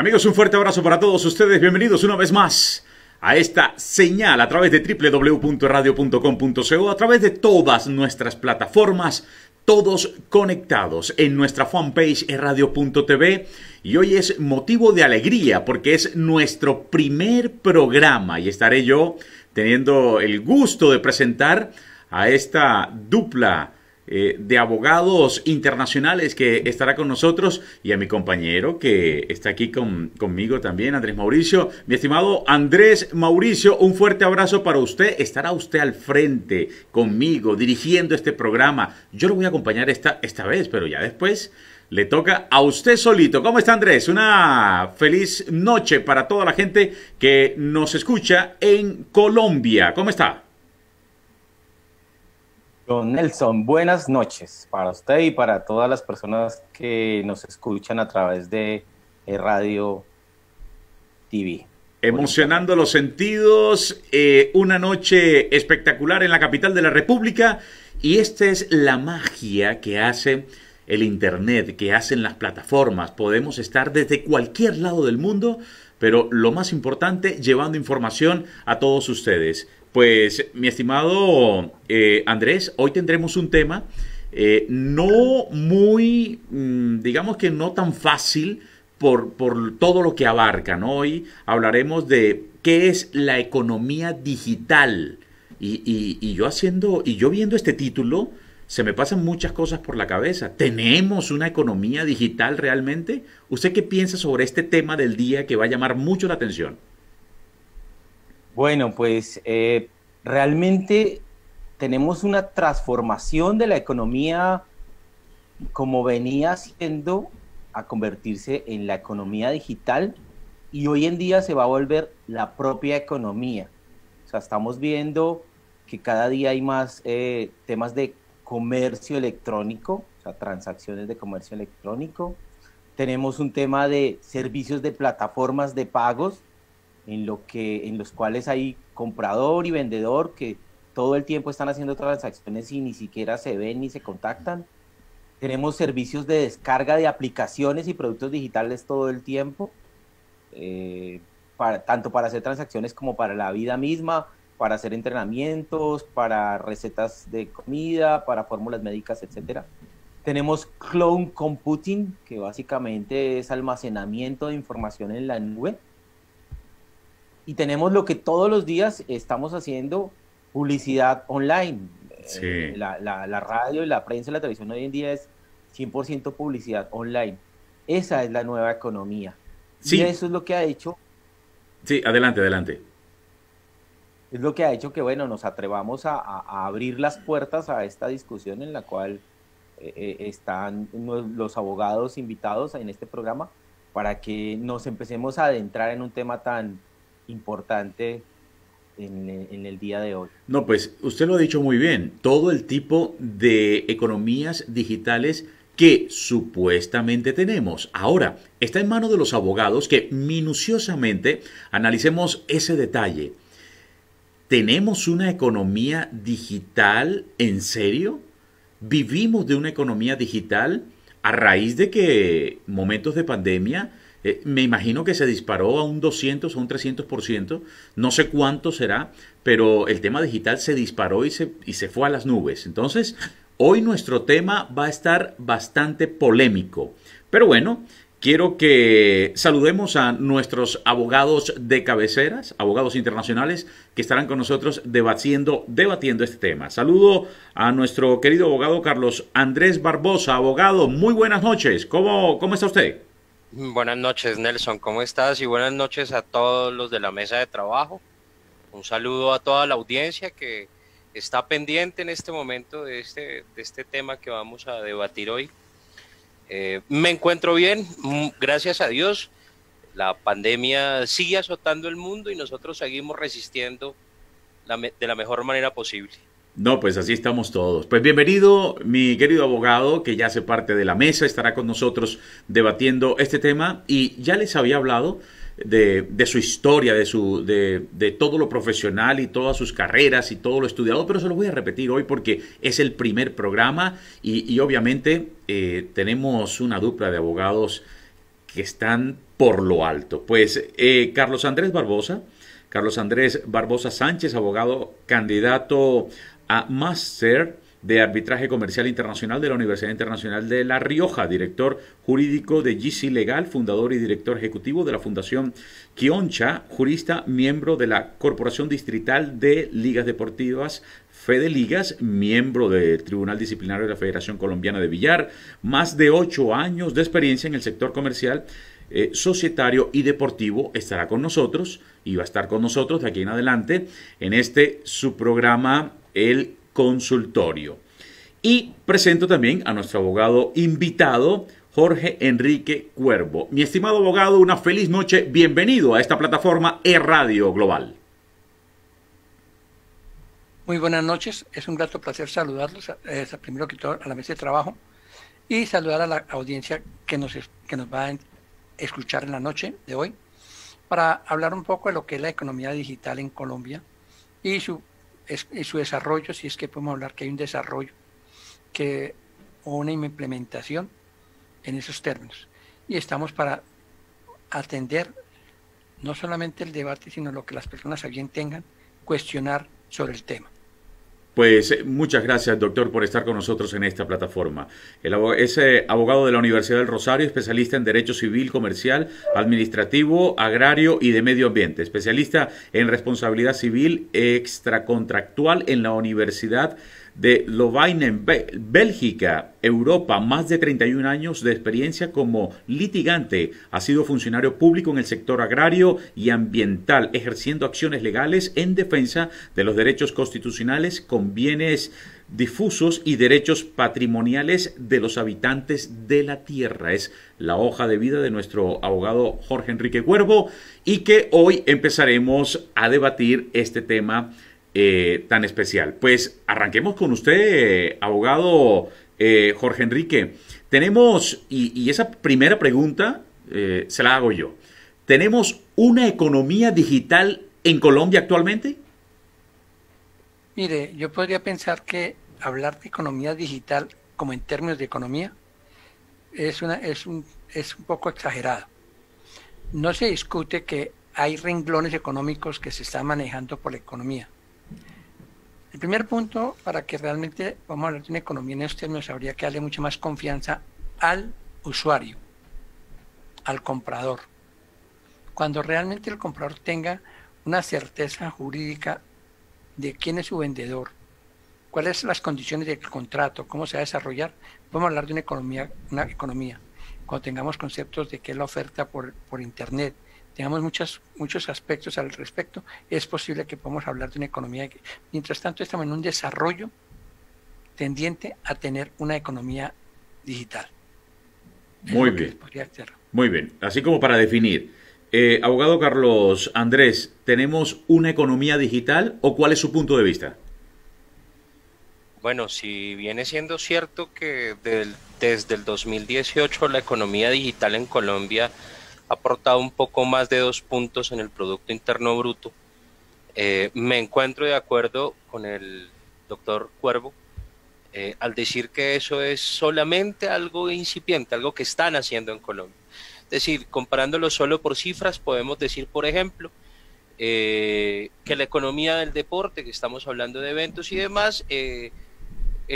Amigos, un fuerte abrazo para todos ustedes. Bienvenidos una vez más a esta señal a través de www.radio.com.co, a través de todas nuestras plataformas, todos conectados en nuestra fanpage radio.tv. Y hoy es motivo de alegría porque es nuestro primer programa y estaré yo teniendo el gusto de presentar a esta dupla de abogados internacionales que estará con nosotros y a mi compañero que está aquí conmigo también, Andrés Mauricio. Mi estimado Andrés Mauricio, un fuerte abrazo para usted. Estará usted al frente conmigo dirigiendo este programa. Yo lo voy a acompañar esta vez, pero ya después le toca a usted solito. ¿Cómo está, Andrés? Una feliz noche para toda la gente que nos escucha en Colombia. ¿Cómo está? Don Nelson, buenas noches para usted y para todas las personas que nos escuchan a través de Radio TV. Emocionando los sentidos, una noche espectacular en la capital de la República, y esta es la magia que hace el Internet, que hacen las plataformas. Podemos estar desde cualquier lado del mundo, pero lo más importante, llevando información a todos ustedes. Pues, mi estimado Andrés, hoy tendremos un tema no muy, digamos que no tan fácil por todo lo que abarca, ¿no? Hoy hablaremos de qué es la economía digital. Y yo viendo este título, se me pasan muchas cosas por la cabeza. ¿Tenemos una economía digital realmente? ¿Usted qué piensa sobre este tema del día que va a llamar mucho la atención? Bueno, pues realmente tenemos una transformación de la economía como venía siendo a convertirse en la economía digital, y hoy en día se va a volver la propia economía. O sea, estamos viendo que cada día hay más temas de comercio electrónico, o sea, transacciones de comercio electrónico. Tenemos un tema de servicios de plataformas de pagos, en los cuales hay comprador y vendedor que todo el tiempo están haciendo transacciones y ni siquiera se ven ni se contactan. Tenemos servicios de descarga de aplicaciones y productos digitales todo el tiempo, tanto para hacer transacciones como para la vida misma, para hacer entrenamientos, para recetas de comida, para fórmulas médicas, etc. Tenemos cloud computing, que básicamente es almacenamiento de información en la nube. Y tenemos lo que todos los días estamos haciendo, publicidad online. Sí. La radio, la prensa y la televisión hoy en día es 100% publicidad online. Esa es la nueva economía. Sí. Y eso es lo que ha hecho. Sí, adelante, adelante. Es lo que ha hecho que, bueno, nos atrevamos a abrir las puertas a esta discusión en la cual están los abogados invitados en este programa para que nos empecemos a adentrar en un tema tan importante en el día de hoy. No, pues usted lo ha dicho muy bien. Todo el tipo de economías digitales que supuestamente tenemos. Ahora, está en manos de los abogados que minuciosamente analicemos ese detalle. ¿Tenemos una economía digital en serio? ¿Vivimos de una economía digital a raíz de que momentos de pandemia me imagino que se disparó a un 200 o un 300%, no sé cuánto será, pero el tema digital se disparó y se fue a las nubes? Entonces, hoy nuestro tema va a estar bastante polémico. Pero bueno, quiero que saludemos a nuestros abogados de cabeceras, abogados internacionales, que estarán con nosotros debatiendo este tema. Saludo a nuestro querido abogado Carlos Andrés Barbosa. Abogado, muy buenas noches. ¿Cómo está usted? Buenas noches, Nelson, ¿cómo estás? Y buenas noches a todos los de la mesa de trabajo. Un saludo a toda la audiencia que está pendiente en este momento de este tema que vamos a debatir hoy. Me encuentro bien, gracias a Dios. La pandemia sigue azotando el mundo y nosotros seguimos resistiendo de la mejor manera posible. No, pues así estamos todos. Pues bienvenido, mi querido abogado, que ya hace parte de la mesa, estará con nosotros debatiendo este tema. Y ya les había hablado de su historia, de todo lo profesional y todas sus carreras y todo lo estudiado, pero se lo voy a repetir hoy porque es el primer programa y obviamente tenemos una dupla de abogados que están por lo alto. Pues Carlos Andrés Barbosa Sánchez, abogado candidato a máster de Arbitraje Comercial Internacional de la Universidad Internacional de La Rioja, director jurídico de GC Legal, fundador y director ejecutivo de la Fundación Quioncha, jurista, miembro de la Corporación Distrital de Ligas Deportivas Fede Ligas, miembro del Tribunal Disciplinario de la Federación Colombiana de Billar, más de 8 años de experiencia en el sector comercial, societario y deportivo. Estará con nosotros y va a estar con nosotros de aquí en adelante en su programa El Consultorio. Y presento también a nuestro abogado invitado, Jorge Enrique Cuervo. Mi estimado abogado, una feliz noche. Bienvenido a esta plataforma E-Radio Global. Muy buenas noches. Es un grato placer saludarlos, primero que todo a la mesa de trabajo, y saludar a la audiencia que nos va a escuchar en la noche de hoy para hablar un poco de lo que es la economía digital en Colombia y su desarrollo, si es que podemos hablar que hay un desarrollo o una implementación en esos términos. Y estamos para atender no solamente el debate, sino lo que las personas bien tengan, cuestionar sobre el tema. Pues muchas gracias, doctor, por estar con nosotros en esta plataforma. Es abogado de la Universidad del Rosario, especialista en Derecho Civil, Comercial, Administrativo, Agrario y de Medio Ambiente. Especialista en Responsabilidad Civil Extracontractual en la Universidad de Louvain, Bélgica, Europa. Más de 31 años de experiencia como litigante. Ha sido funcionario público en el sector agrario y ambiental, ejerciendo acciones legales en defensa de los derechos constitucionales con bienes difusos y derechos patrimoniales de los habitantes de la tierra. Es la hoja de vida de nuestro abogado Jorge Enrique Cuervo, y que hoy empezaremos a debatir este tema tan especial. Pues arranquemos con usted, abogado Jorge Enrique. Tenemos, y esa primera pregunta se la hago yo. ¿Tenemos una economía digital en Colombia actualmente? Mire, yo podría pensar que hablar de economía digital como en términos de economía es un poco exagerado. No se discute que hay renglones económicos que se están manejando por la economía. El primer punto, para que realmente vamos a hablar de una economía en estos términos, habría que darle mucha más confianza al usuario, al comprador. Cuando realmente el comprador tenga una certeza jurídica de quién es su vendedor, cuáles son las condiciones del contrato, cómo se va a desarrollar, podemos hablar de una economía. Cuando tengamos conceptos de qué es la oferta por Internet, tengamos muchos aspectos al respecto, es posible que podamos hablar de una economía. Mientras tanto, estamos en un desarrollo tendiente a tener una economía digital. Muy bien. Muy bien. Así como para definir, abogado Carlos Andrés, ¿tenemos una economía digital o cuál es su punto de vista? Bueno, si viene siendo cierto que desde el 2018 la economía digital en Colombia ha aportado un poco más de 2 puntos en el Producto Interno Bruto, me encuentro de acuerdo con el doctor Cuervo al decir que eso es solamente algo incipiente, algo que están haciendo en Colombia. Es decir, comparándolo solo por cifras, podemos decir, por ejemplo, que la economía del deporte, que estamos hablando de eventos y demás, en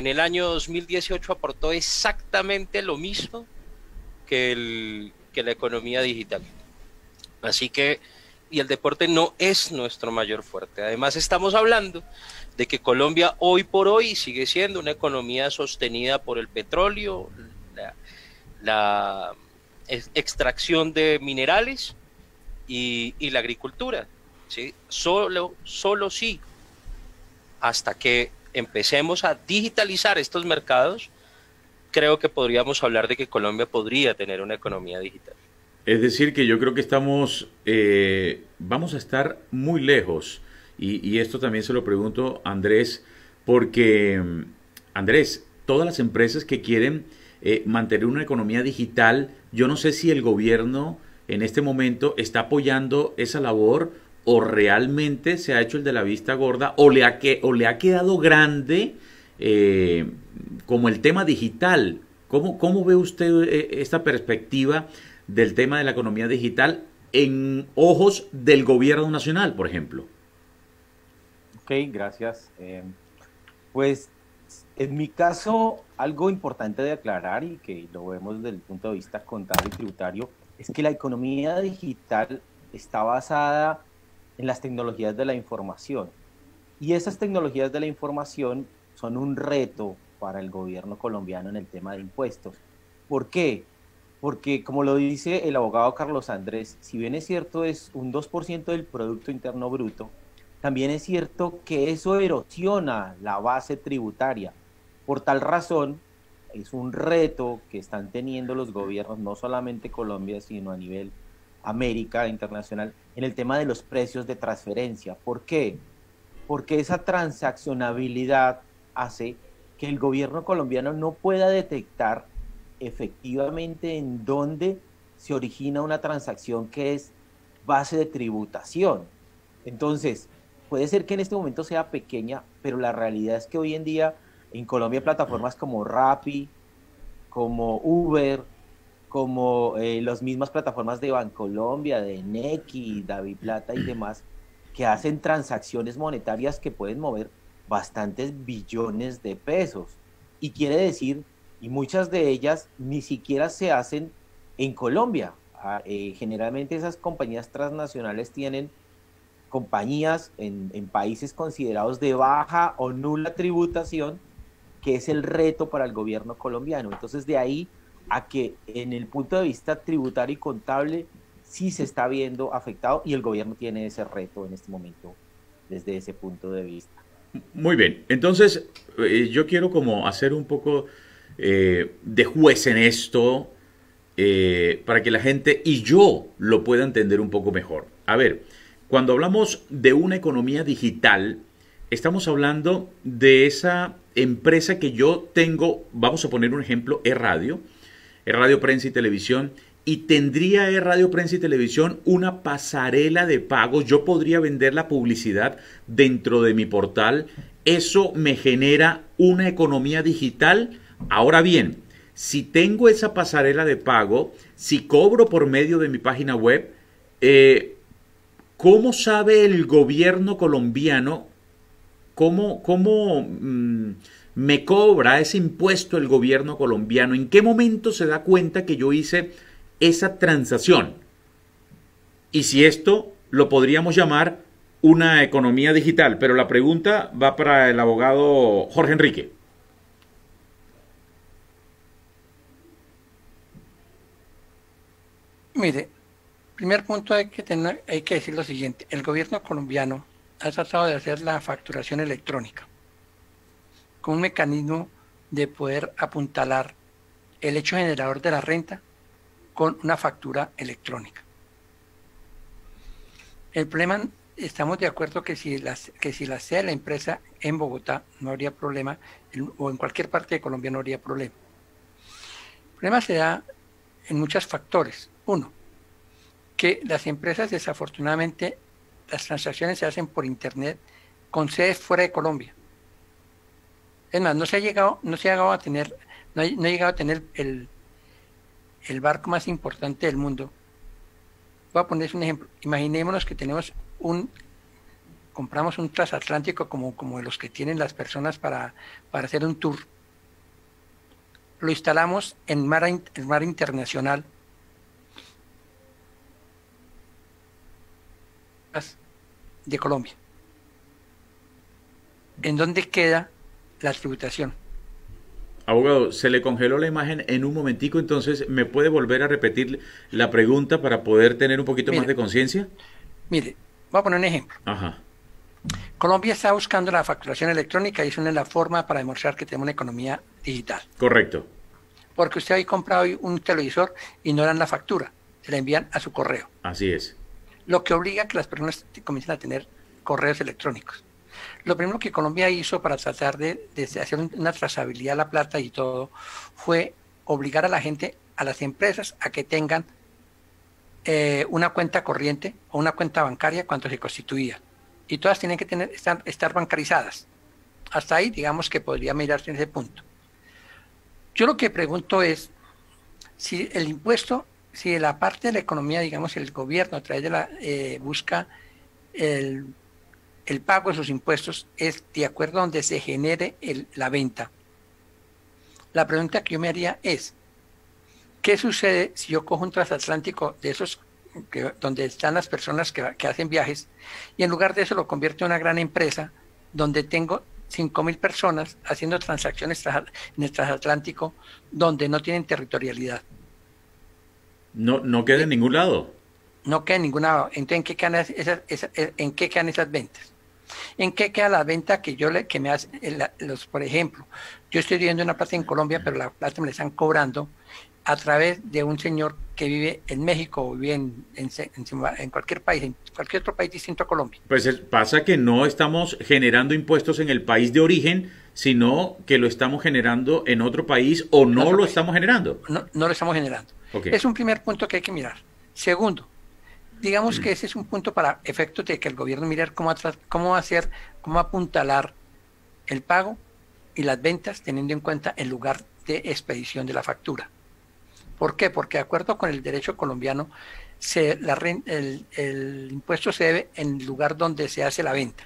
el año 2018 aportó exactamente lo mismo que la economía digital. Así que, y el deporte no es nuestro mayor fuerte. Además, estamos hablando de que Colombia hoy por hoy sigue siendo una economía sostenida por el petróleo, la extracción de minerales y la agricultura, ¿sí? Solo sí, hasta que empecemos a digitalizar estos mercados, creo que podríamos hablar de que Colombia podría tener una economía digital. Es decir, que yo creo que vamos a estar muy lejos, y esto también se lo pregunto a Andrés, porque, Andrés, todas las empresas que quieren mantener una economía digital, yo no sé si el gobierno en este momento está apoyando esa labor, o realmente se ha hecho el de la vista gorda, o le ha quedado grande como el tema digital. ¿Cómo ve usted esta perspectiva del tema de la economía digital en ojos del gobierno nacional, por ejemplo? Ok, gracias. Pues en mi caso, algo importante de aclarar y que lo vemos desde el punto de vista contable y tributario, es que la economía digital está basada en las tecnologías de la información. Y esas tecnologías de la información son un reto para el gobierno colombiano en el tema de impuestos. ¿Por qué? Porque, como lo dice el abogado Carlos Andrés, si bien es cierto es un 2% del Producto Interno Bruto, también es cierto que eso erosiona la base tributaria. Por tal razón, es un reto que están teniendo los gobiernos, no solamente Colombia, sino a nivel América internacional, en el tema de los precios de transferencia. ¿Por qué? Porque esa transaccionabilidad hace que el gobierno colombiano no pueda detectar efectivamente en dónde se origina una transacción que es base de tributación. Entonces, puede ser que en este momento sea pequeña, pero la realidad es que hoy en día en Colombia plataformas como Rappi, como Uber, como las mismas plataformas de Bancolombia, de Nequi, Daviplata y demás, que hacen transacciones monetarias que pueden mover bastantes billones de pesos. Y quiere decir, y muchas de ellas ni siquiera se hacen en Colombia. Generalmente esas compañías transnacionales tienen compañías en países considerados de baja o nula tributación, que es el reto para el gobierno colombiano. Entonces, de ahí a que en el punto de vista tributario y contable sí se está viendo afectado y el gobierno tiene ese reto en este momento desde ese punto de vista. Muy bien, entonces yo quiero como hacer un poco de juez en esto para que la gente y yo lo pueda entender un poco mejor. A ver, cuando hablamos de una economía digital, estamos hablando de esa empresa que yo tengo, vamos a poner un ejemplo, E-Radio, E-Radio Prensa y Televisión, y tendría E-Radio Prensa y Televisión una pasarela de pagos. Yo podría vender la publicidad dentro de mi portal. Eso me genera una economía digital. Ahora bien, si tengo esa pasarela de pago, si cobro por medio de mi página web, ¿cómo sabe el gobierno colombiano? ¿Cómo me cobra ese impuesto el gobierno colombiano? ¿En qué momento se da cuenta que yo hice esa transacción? Y si esto lo podríamos llamar una economía digital. Pero la pregunta va para el abogado Jorge Enrique. Mire, primer punto hay que decir lo siguiente. El gobierno colombiano ha tratado de hacer la facturación electrónica con un mecanismo de poder apuntalar el hecho generador de la renta con una factura electrónica. El problema, estamos de acuerdo que si la sede de la empresa en Bogotá no habría problema, o en cualquier parte de Colombia no habría problema. El problema se da en muchos factores. Uno, que las empresas desafortunadamente, las transacciones se hacen por internet con sedes fuera de Colombia. Es más, no ha llegado a tener el barco más importante del mundo. Voy a ponerles un ejemplo. Imaginémonos que compramos un transatlántico como los que tienen las personas para hacer un tour. Lo instalamos en el mar internacional. De Colombia. ¿En dónde queda la tributación? Abogado, se le congeló la imagen en un momentico, entonces ¿me puede volver a repetir la pregunta para poder tener un poquito más de conciencia? Mire, voy a poner un ejemplo. Ajá. Colombia está buscando la facturación electrónica y es una de las formas para demostrar que tenemos una economía digital. Correcto. Porque usted ha comprado hoy un televisor y no dan la factura, se la envían a su correo. Así es. Lo que obliga a que las personas comiencen a tener correos electrónicos. Lo primero que Colombia hizo para tratar de hacer una trazabilidad de la plata y todo, fue obligar a la gente, a las empresas, a que tengan una cuenta corriente o una cuenta bancaria cuando se constituía. Y todas tienen que estar bancarizadas. Hasta ahí, digamos que podría mirarse en ese punto. Yo lo que pregunto es si el impuesto si la parte de la economía, digamos, el gobierno a través de la busca el, el pago de sus impuestos es de acuerdo a donde se genere la venta. La pregunta que yo me haría es, ¿qué sucede si yo cojo un transatlántico de esos donde están las personas que hacen viajes y en lugar de eso lo convierto en una gran empresa donde tengo 5.000 personas haciendo transacciones en el transatlántico donde no tienen territorialidad? No queda en ningún lado. No queda en ninguna. Entonces, ¿en qué quedan esas ventas? ¿En qué queda la venta que me hace por ejemplo, yo estoy viviendo una plata en Colombia, pero la plata me la están cobrando a través de un señor que vive en México o vive en cualquier país, en cualquier otro país distinto a Colombia? Pues pasa que no estamos generando impuestos en el país de origen, sino que lo estamos generando en otro país o no lo estamos generando. No lo estamos generando. Okay. Es un primer punto que hay que mirar. Segundo, digamos que ese es un punto para efectos de que el gobierno mire cómo apuntalar el pago y las ventas teniendo en cuenta el lugar de expedición de la factura. ¿Por qué? Porque de acuerdo con el derecho colombiano, el impuesto se debe en el lugar donde se hace la venta.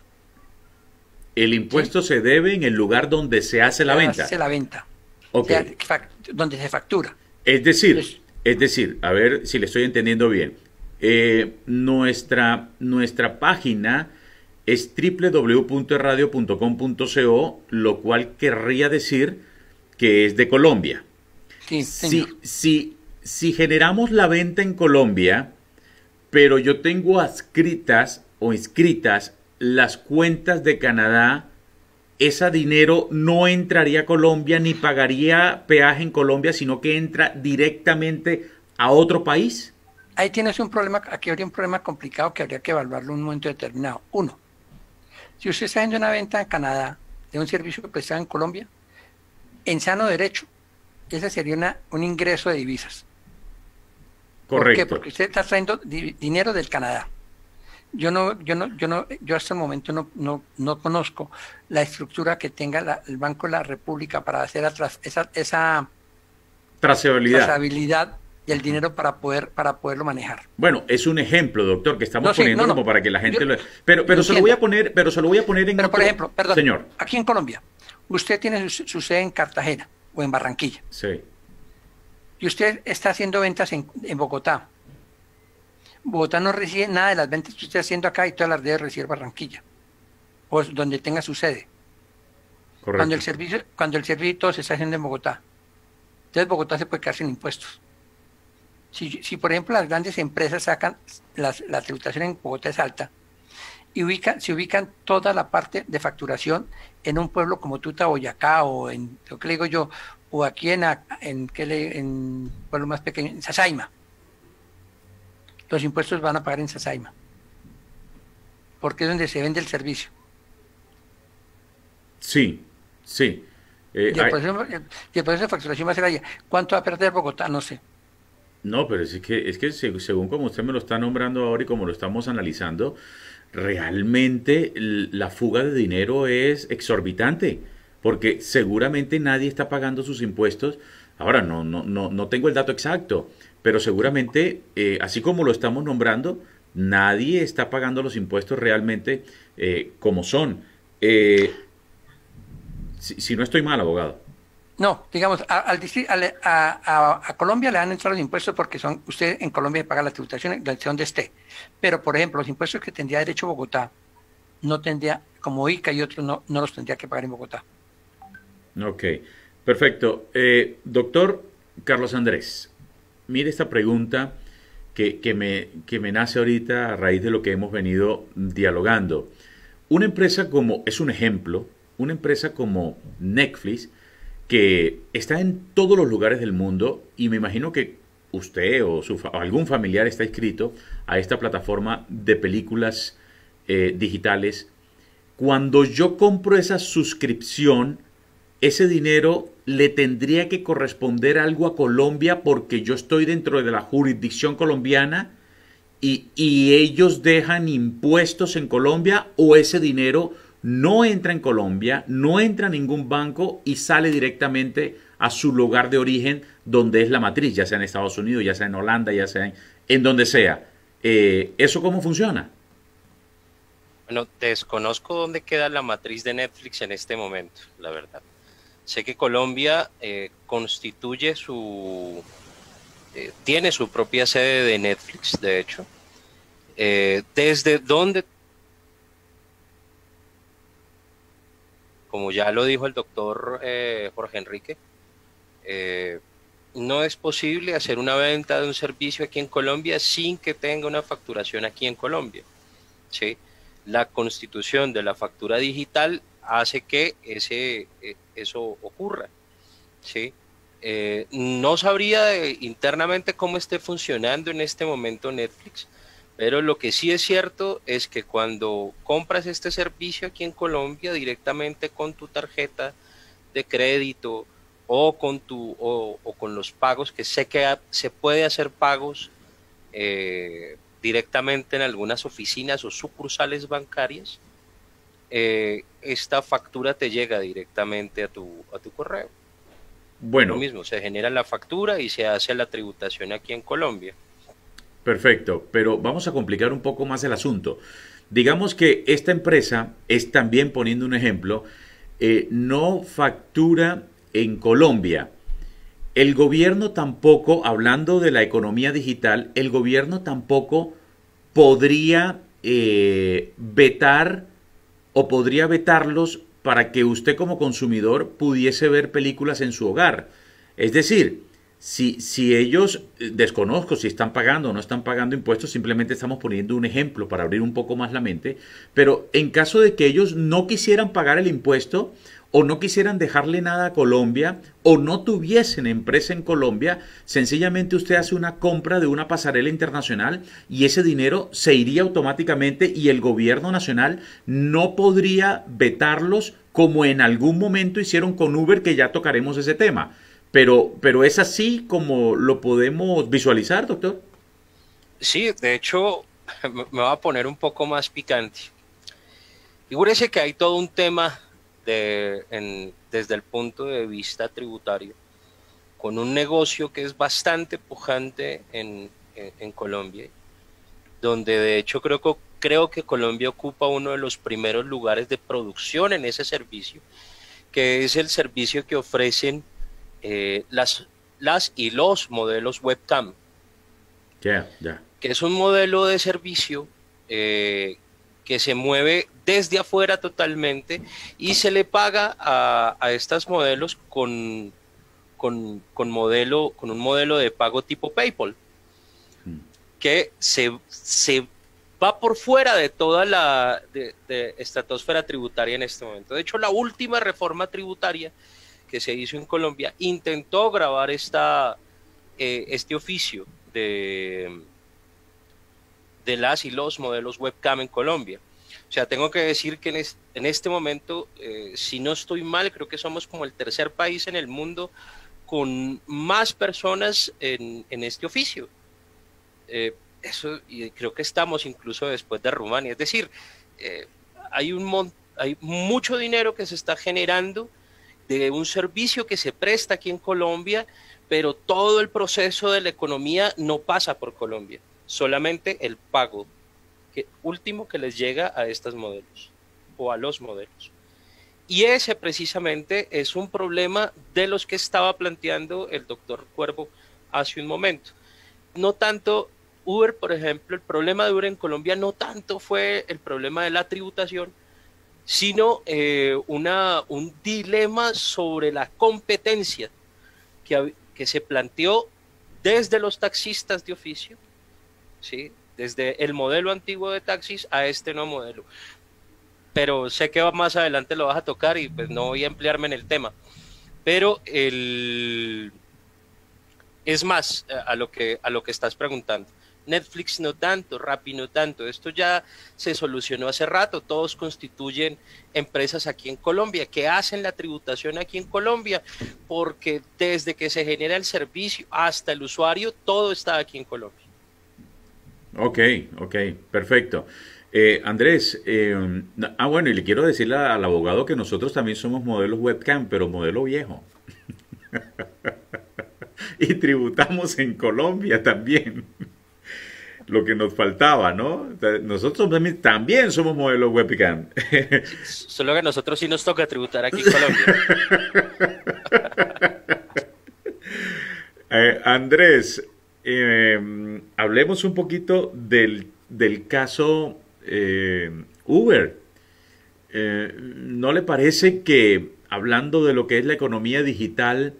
El impuesto se debe en el lugar donde se hace la venta. Se hace la venta. Okay. O sea, donde se factura. Es decir, a ver si le estoy entendiendo bien. Nuestra página es www.radio.com.co, lo cual querría decir que es de Colombia. Sí, señor. Si generamos la venta en Colombia, pero yo tengo adscritas o inscritas las cuentas de Canadá, ese dinero no entraría a Colombia ni pagaría peaje en Colombia, sino que entra directamente a otro país. Ahí tienes un problema, aquí habría un problema complicado que habría que evaluarlo en un momento determinado. Uno, si usted está haciendo una venta en Canadá de un servicio prestado en Colombia, en sano derecho, ese sería un ingreso de divisas. Correcto. ¿Por qué? Porque usted está trayendo dinero del Canadá. Yo hasta el momento no conozco la estructura que tenga el Banco de la República para hacer esa trazabilidad del dinero para poderlo manejar. Bueno, es un ejemplo, doctor, que estamos poniendo como para que la gente pero se lo voy a poner, en Pero por ejemplo, perdón, señor, aquí en Colombia, usted tiene su sede en Cartagena o en Barranquilla. Sí. Y usted está haciendo ventas en Bogotá. Bogotá no recibe nada de las ventas que usted está haciendo acá y todas las debe recibir Barranquilla o donde tenga su sede. Correcto. Cuando el servicio todo se está haciendo en Bogotá. Entonces Bogotá se puede quedar sin impuestos. Si por ejemplo las grandes empresas sacan la tributación en Bogotá es alta y se ubican toda la parte de facturación en un pueblo como Tuta, Boyacá o en lo que le digo yo, o aquí en pueblo más pequeño, en Sasaima. Los impuestos van a pagar en Sasaima, porque es donde se vende el servicio. Sí. Y el proceso de facturación va a ser allá. ¿Cuánto va a perder Bogotá? No sé. No, pero es que según como usted me lo está nombrando ahora y como lo estamos analizando, realmente la fuga de dinero es exorbitante, porque seguramente nadie está pagando sus impuestos. Ahora no tengo el dato exacto, pero seguramente, así como lo estamos nombrando, nadie está pagando los impuestos realmente como son. Si no estoy mal, abogado. No, digamos, a Colombia le han entrado los impuestos porque usted en Colombia paga la tributación donde esté. Pero, por ejemplo, los impuestos que tendría derecho Bogotá, no tendría, como ICA y otros, no los tendría que pagar en Bogotá. Ok, perfecto. Doctor Carlos Andrés, mire esta pregunta que me nace ahorita a raíz de lo que hemos venido dialogando. Una empresa una empresa como Netflix, que está en todos los lugares del mundo, y me imagino que usted o algún familiar está inscrito a esta plataforma de películas digitales. Cuando yo compro esa suscripción, ese dinero le tendría que corresponder algo a Colombia porque yo estoy dentro de la jurisdicción colombiana y ellos dejan impuestos en Colombia, o ese dinero no entra en Colombia, no entra a ningún banco y sale directamente a su lugar de origen, donde es la matriz, ya sea en Estados Unidos, ya sea en Holanda, ya sea en donde sea. ¿Eso cómo funciona? Bueno, desconozco dónde queda la matriz de Netflix en este momento, la verdad. Sé que Colombia constituye tiene su propia sede de Netflix, de hecho. Desde donde, como ya lo dijo el doctor Jorge Enrique, no es posible hacer una venta de un servicio aquí en Colombia sin que tenga una facturación aquí en Colombia, ¿sí? La constitución de la factura digital hace que eso ocurra, ¿sí? No sabría internamente cómo esté funcionando en este momento Netflix, pero lo que sí es cierto es que cuando compras este servicio aquí en Colombia directamente con tu tarjeta de crédito o con los pagos, que sé que se puede hacer pagos directamente en algunas oficinas o sucursales bancarias, esta factura te llega directamente a tu correo. Bueno, lo mismo, se genera la factura y se hace la tributación aquí en Colombia. perfecto, pero vamos a complicar un poco más el asunto. Digamos que esta empresa es también, poniendo un ejemplo, no factura en Colombia. El gobierno tampoco, hablando de la economía digital, el gobierno tampoco podría vetar o podría vetarlos para que usted como consumidor pudiese ver películas en su hogar. Es decir, si ellos, desconozco si están pagando o no están pagando impuestos, simplemente estamos poniendo un ejemplo para abrir un poco más la mente, pero en caso de que ellos no quisieran pagar el impuesto o no quisieran dejarle nada a Colombia o no tuviesen empresa en Colombia, sencillamente usted hace una compra de una pasarela internacional y ese dinero se iría automáticamente y el gobierno nacional no podría vetarlos como en algún momento hicieron con Uber, que ya tocaremos ese tema. Pero es así como lo podemos visualizar, doctor. Sí, de hecho, me va a poner un poco más picante. Figúrese que hay todo un tema desde el punto de vista tributario, con un negocio que es bastante pujante en Colombia, donde de hecho creo que Colombia ocupa uno de los primeros lugares de producción en ese servicio, que es el servicio que ofrecen las y los modelos webcam, que es un modelo de servicio que se mueve desde afuera totalmente y se le paga a estas modelos con un modelo de pago tipo PayPal, que se va por fuera de toda la estratosfera tributaria en este momento. De hecho, la última reforma tributaria que se hizo en Colombia intentó grabar este oficio de las y los modelos webcam en Colombia. O sea, tengo que decir que en este momento, si no estoy mal, creo que somos como el tercer país en el mundo con más personas en este oficio. Y creo que estamos incluso después de Rumania. Es decir, hay mucho dinero que se está generando de un servicio que se presta aquí en Colombia, pero todo el proceso de la economía no pasa por Colombia, solamente el pago último que les llega a estos modelos o a los modelos. Y ese precisamente es un problema de los que estaba planteando el doctor Cuervo hace un momento. No tanto Uber, por ejemplo, el problema de Uber en Colombia no tanto fue el problema de la tributación, sino un dilema sobre la competencia que se planteó desde los taxistas de oficio, ¿sí? Desde el modelo antiguo de taxis a este nuevo modelo. Pero sé que más adelante lo vas a tocar y pues no voy a emplearme en el tema. Pero es más a lo que estás preguntando. Netflix no tanto, Rappi no tanto. Esto ya se solucionó hace rato. Todos constituyen empresas aquí en Colombia, que hacen la tributación aquí en Colombia, porque desde que se genera el servicio hasta el usuario, todo está aquí en Colombia. Ok, perfecto. Andrés, bueno, y le quiero decirle al abogado que nosotros también somos modelos webcam, pero modelo viejo. Y tributamos en Colombia también. Lo que nos faltaba, ¿no? Nosotros también somos modelo webcam. Solo que a nosotros sí nos toca tributar aquí en Colombia. Andrés, hablemos un poquito del caso Uber. ¿No le parece que, hablando de lo que es la economía digital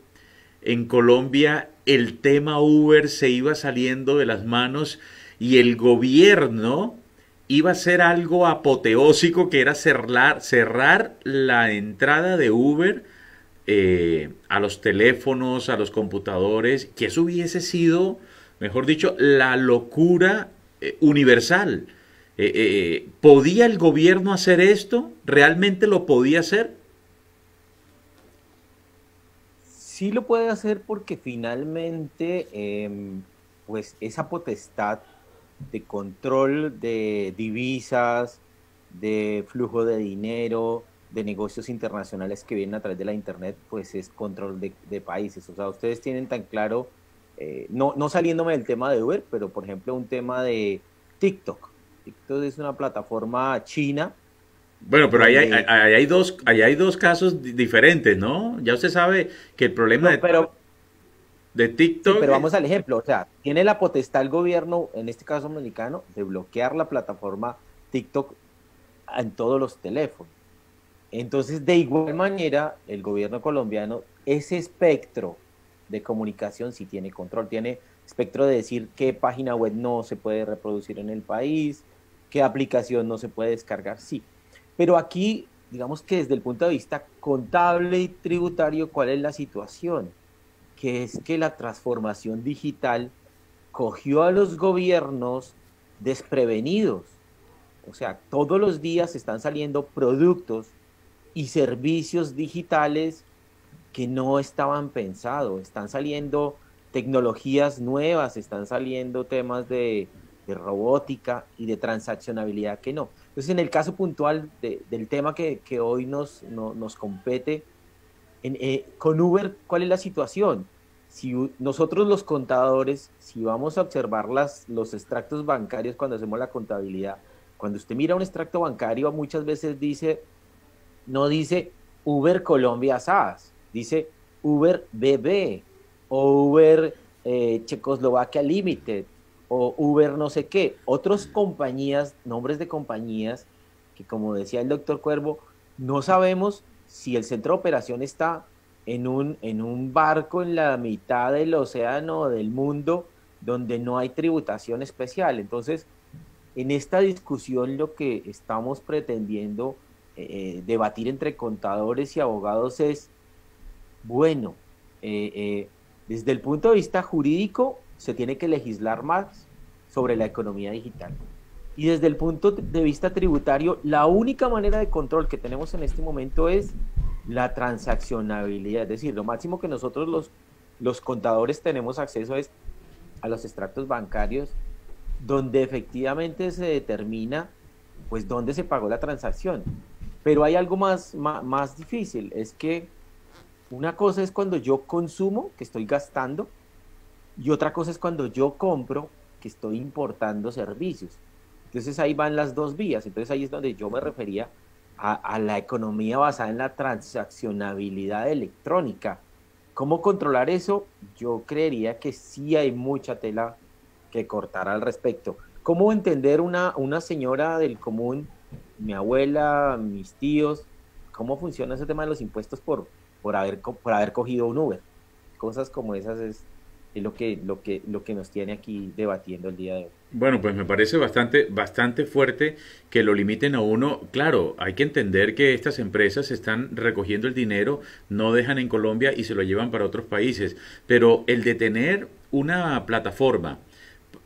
en Colombia, el tema Uber se iba saliendo de las manos y el gobierno iba a hacer algo apoteósico, que era cerrar la entrada de Uber a los teléfonos, a los computadores, que eso hubiese sido, mejor dicho, la locura universal? ¿Podía el gobierno hacer esto? ¿Realmente lo podía hacer? Sí lo puede hacer porque finalmente, pues esa potestad de control de divisas, de flujo de dinero, de negocios internacionales que vienen a través de la Internet, pues es control de países. O sea, ustedes tienen tan claro, no saliéndome del tema de Uber, pero por ejemplo un tema de TikTok. TikTok es una plataforma china. Bueno, pero ahí hay dos casos diferentes, ¿no? Ya usted sabe que el problema de TikTok... Sí, pero vamos al ejemplo, o sea, tiene la potestad el gobierno, en este caso mexicano, de bloquear la plataforma TikTok en todos los teléfonos. Entonces, de igual manera, el gobierno colombiano, ese espectro de comunicación sí tiene control, tiene espectro de decir qué página web no se puede reproducir en el país, qué aplicación no se puede descargar, sí. Pero aquí, digamos que desde el punto de vista contable y tributario, ¿cuál es la situación? Que es que la transformación digital cogió a los gobiernos desprevenidos. O sea, todos los días están saliendo productos y servicios digitales que no estaban pensados. Están saliendo tecnologías nuevas, están saliendo temas de robótica y de transaccionabilidad que no. Entonces, en el caso puntual del tema que hoy nos compete, con Uber, ¿cuál es la situación? Si nosotros los contadores, si vamos a observar los extractos bancarios cuando hacemos la contabilidad, cuando usted mira un extracto bancario, muchas veces no dice Uber Colombia SAS, dice Uber BB o Uber Checoslovaquia Limited o Uber no sé qué. Otras compañías, nombres de compañías que, como decía el doctor Cuervo, no sabemos si el centro de operación está en un barco en la mitad del océano del mundo donde no hay tributación especial. Entonces, en esta discusión lo que estamos pretendiendo debatir entre contadores y abogados es, bueno, desde el punto de vista jurídico se tiene que legislar más sobre la economía digital. Y desde el punto de vista tributario, la única manera de control que tenemos en este momento es la transaccionabilidad, es decir, lo máximo que nosotros los contadores tenemos acceso es a los extractos bancarios, donde efectivamente se determina pues dónde se pagó la transacción. Pero hay algo más difícil, es que una cosa es cuando yo consumo, que estoy gastando, y otra cosa es cuando yo compro, que estoy importando servicios. Entonces ahí van las dos vías. Entonces ahí es donde yo me refería a la economía basada en la transaccionabilidad electrónica. ¿Cómo controlar eso? Yo creería que sí hay mucha tela que cortar al respecto. ¿Cómo entender una señora del común, mi abuela, mis tíos, cómo funciona ese tema de los impuestos por haber cogido un Uber? Cosas como esas es lo que nos tiene aquí debatiendo el día de hoy. Bueno, pues me parece bastante fuerte que lo limiten a uno. Claro, hay que entender que estas empresas están recogiendo el dinero, no dejan en Colombia y se lo llevan para otros países. Pero el de tener una plataforma,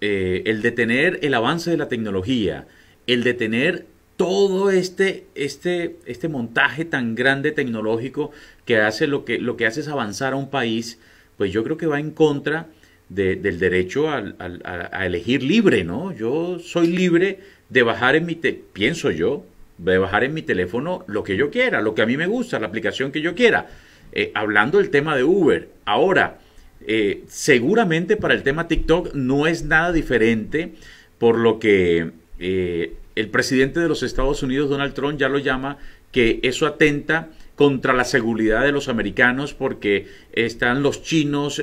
el de tener el avance de la tecnología, el de tener todo este montaje tan grande tecnológico que hace lo que hace es avanzar a un país, pues yo creo que va en contra del derecho a elegir libre, ¿no? Yo soy libre de bajar pienso yo, de bajar en mi teléfono lo que yo quiera, lo que a mí me gusta, la aplicación que yo quiera. Hablando del tema de Uber, Ahora, seguramente para el tema TikTok no es nada diferente, por lo que el presidente de los Estados Unidos, Donald Trump, ya lo llama que eso atenta contra la seguridad de los americanos porque están los chinos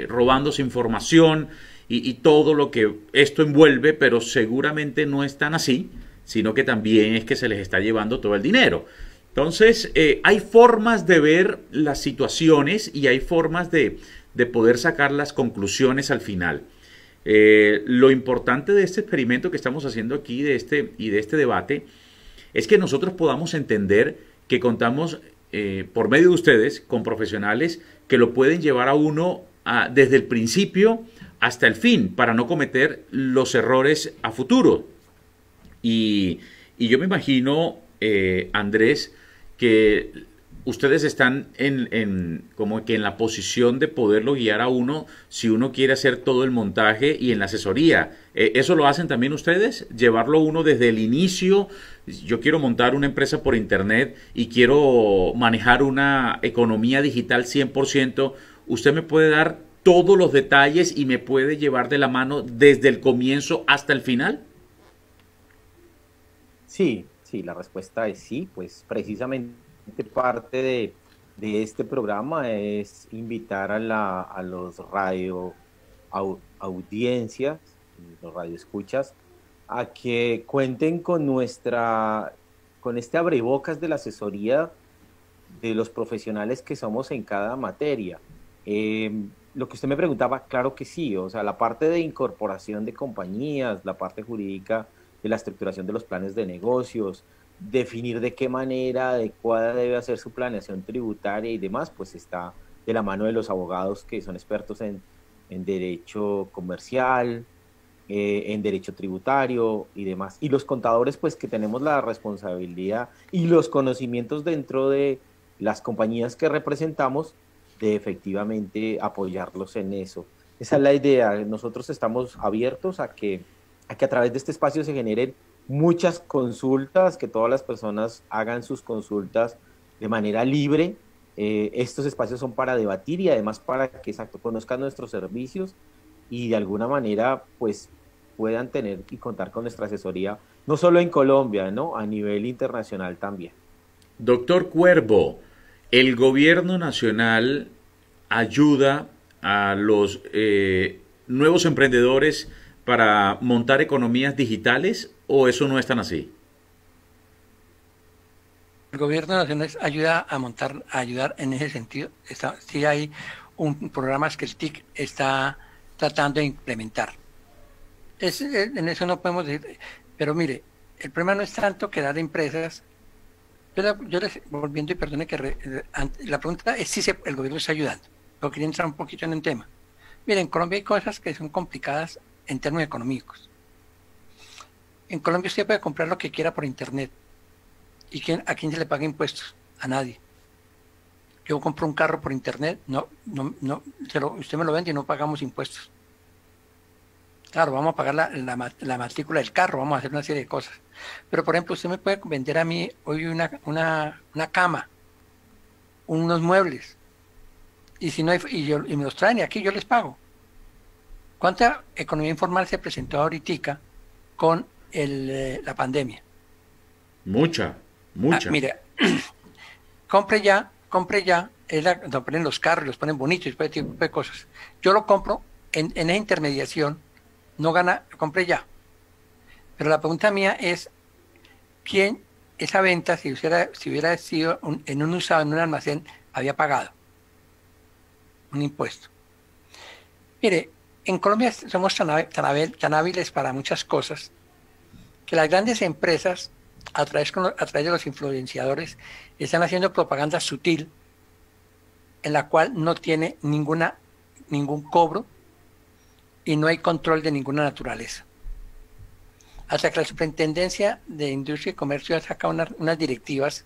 robándose información y todo lo que esto envuelve, pero seguramente no es tan así, sino que también es que se les está llevando todo el dinero. Entonces, hay formas de ver las situaciones y hay formas de poder sacar las conclusiones al final. Lo importante de este experimento que estamos haciendo aquí de este debate es que nosotros podamos entender que contamos por medio de ustedes con profesionales que lo pueden llevar a uno desde el principio hasta el fin para no cometer los errores a futuro. Y yo me imagino, Andrés, que ustedes están como que en la posición de poderlo guiar a uno si uno quiere hacer todo el montaje y en la asesoría. ¿Eso lo hacen también ustedes? ¿Llevarlo uno desde el inicio? Yo quiero montar una empresa por internet y quiero manejar una economía digital 100%. ¿Usted me puede dar todos los detalles y me puede llevar de la mano desde el comienzo hasta el final? Sí, la respuesta es sí, pues precisamente parte de este programa es invitar a los audiencias, los radioescuchas, a que cuenten con este abrebocas de la asesoría de los profesionales que somos en cada materia. Lo que usted me preguntaba, claro que sí, o sea, la parte de incorporación de compañías, la parte jurídica de la estructuración de los planes de negocios, definir de qué manera adecuada debe hacer su planeación tributaria y demás, pues está de la mano de los abogados que son expertos en derecho comercial, en derecho tributario y demás. Y los contadores, pues que tenemos la responsabilidad y los conocimientos dentro de las compañías que representamos de efectivamente apoyarlos en eso. Esa es la idea. Nosotros estamos abiertos a que a través de este espacio se generen muchas consultas, que todas las personas hagan sus consultas de manera libre. Estos espacios son para debatir y además para que conozcan nuestros servicios y de alguna manera pues puedan tener y contar con nuestra asesoría, no solo en Colombia, ¿no? A nivel internacional también. Doctor Cuervo, ¿el gobierno nacional ayuda a los nuevos emprendedores para montar economías digitales o eso no es tan así? El gobierno nacional ayuda a ayudar en ese sentido. Sí hay un programa que el TIC está tratando de implementar. En eso no podemos decir, pero mire, el problema no es tanto crear empresas. Yo les, volviendo y perdone que la pregunta es si el gobierno está ayudando, pero quería entrar un poquito en el tema. Mire, en Colombia hay cosas que son complicadas en términos económicos. En Colombia usted puede comprar lo que quiera por internet. ¿Y a quién se le paga impuestos? A nadie. Yo compro un carro por internet, usted me lo vende y no pagamos impuestos. Claro, vamos a pagar la matrícula del carro, vamos a hacer una serie de cosas. Pero, por ejemplo, usted me puede vender a mí hoy una cama, unos muebles, y si no hay, y me los traen y aquí yo les pago. ¿Cuánta economía informal se presentó ahorita con la pandemia? Mucha. Mire, compre ya, nos ponen los carros, los ponen bonitos, y ese tipo de cosas. Yo lo compro en esa intermediación, no gana, compre ya. Pero la pregunta mía es, ¿quién esa venta, si hubiera sido en un usado, en un almacén, había pagado un impuesto? Mire, en Colombia somos tan hábiles para muchas cosas que las grandes empresas, a través de los influenciadores, están haciendo propaganda sutil en la cual no tiene ningún cobro y no hay control de ninguna naturaleza. Hasta que la Superintendencia de Industria y Comercio ha sacado unas directivas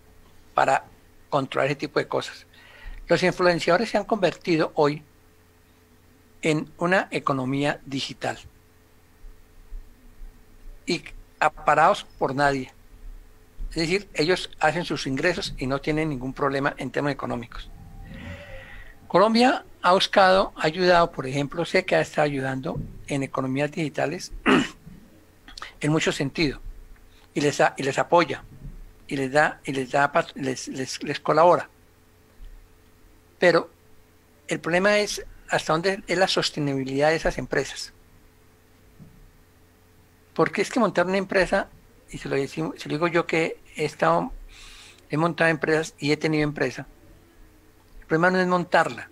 para controlar ese tipo de cosas. Los influenciadores se han convertido hoy en una economía digital y aparados por nadie. Es decir, ellos hacen sus ingresos y no tienen ningún problema en temas económicos. Colombia ha buscado, ha ayudado, por ejemplo, sé que ha estado ayudando en economías digitales en muchos sentidos y les apoya y les colabora. Pero el problema es hasta dónde es la sostenibilidad de esas empresas. Porque es que montar una empresa, y se lo digo yo que he montado empresas y he tenido empresa, el problema no es montarla,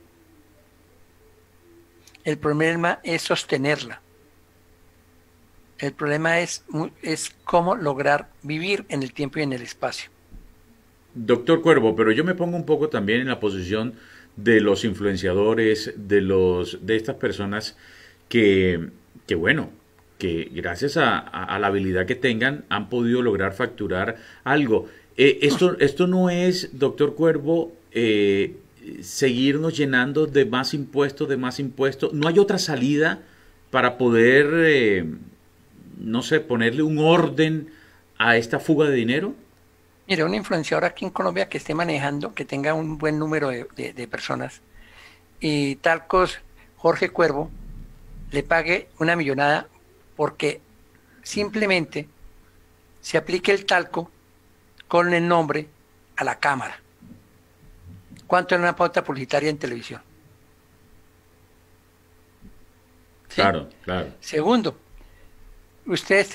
el problema es sostenerla. El problema es cómo lograr vivir en el tiempo y en el espacio. Doctor Cuervo, pero yo me pongo un poco también en la posición de los influenciadores, de estas personas que bueno, que gracias a la habilidad que tengan han podido lograr facturar algo. Esto no es, doctor Cuervo, seguirnos llenando de más impuestos, de más impuestos. ¿No hay otra salida para poder, no sé, ponerle un orden a esta fuga de dinero? Mire, un influenciador aquí en Colombia que esté manejando, que tenga un buen número de personas, y talcos Jorge Cuervo le pague una millonada porque simplemente se aplique el talco con el nombre a la cámara. ¿Cuánto es una pauta publicitaria en televisión? ¿Sí? Claro, claro. Segundo, usted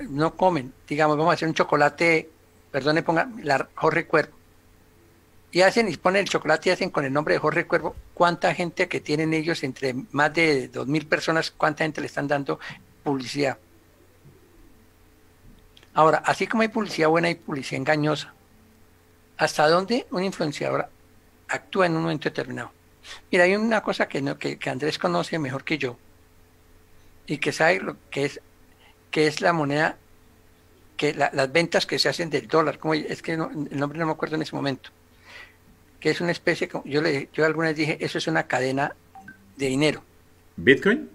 no comen, digamos, vamos a hacer un chocolate, perdone, ponga la Jorge Cuervo, y ponen el chocolate y hacen con el nombre de Jorge Cuervo. ¿Cuánta gente que tienen ellos, entre más de 2.000 personas, cuánta gente le están dando publicidad? Ahora, así como hay publicidad buena, hay publicidad engañosa. ¿Hasta dónde una influenciadora actúa en un momento determinado? Mira, hay una cosa que Andrés conoce mejor que yo, y que sabe lo que es la moneda, las ventas que se hacen del dólar, es que el nombre no me acuerdo en ese momento, que es una especie, yo alguna vez dije, eso es una cadena de dinero. ¿Bitcoin?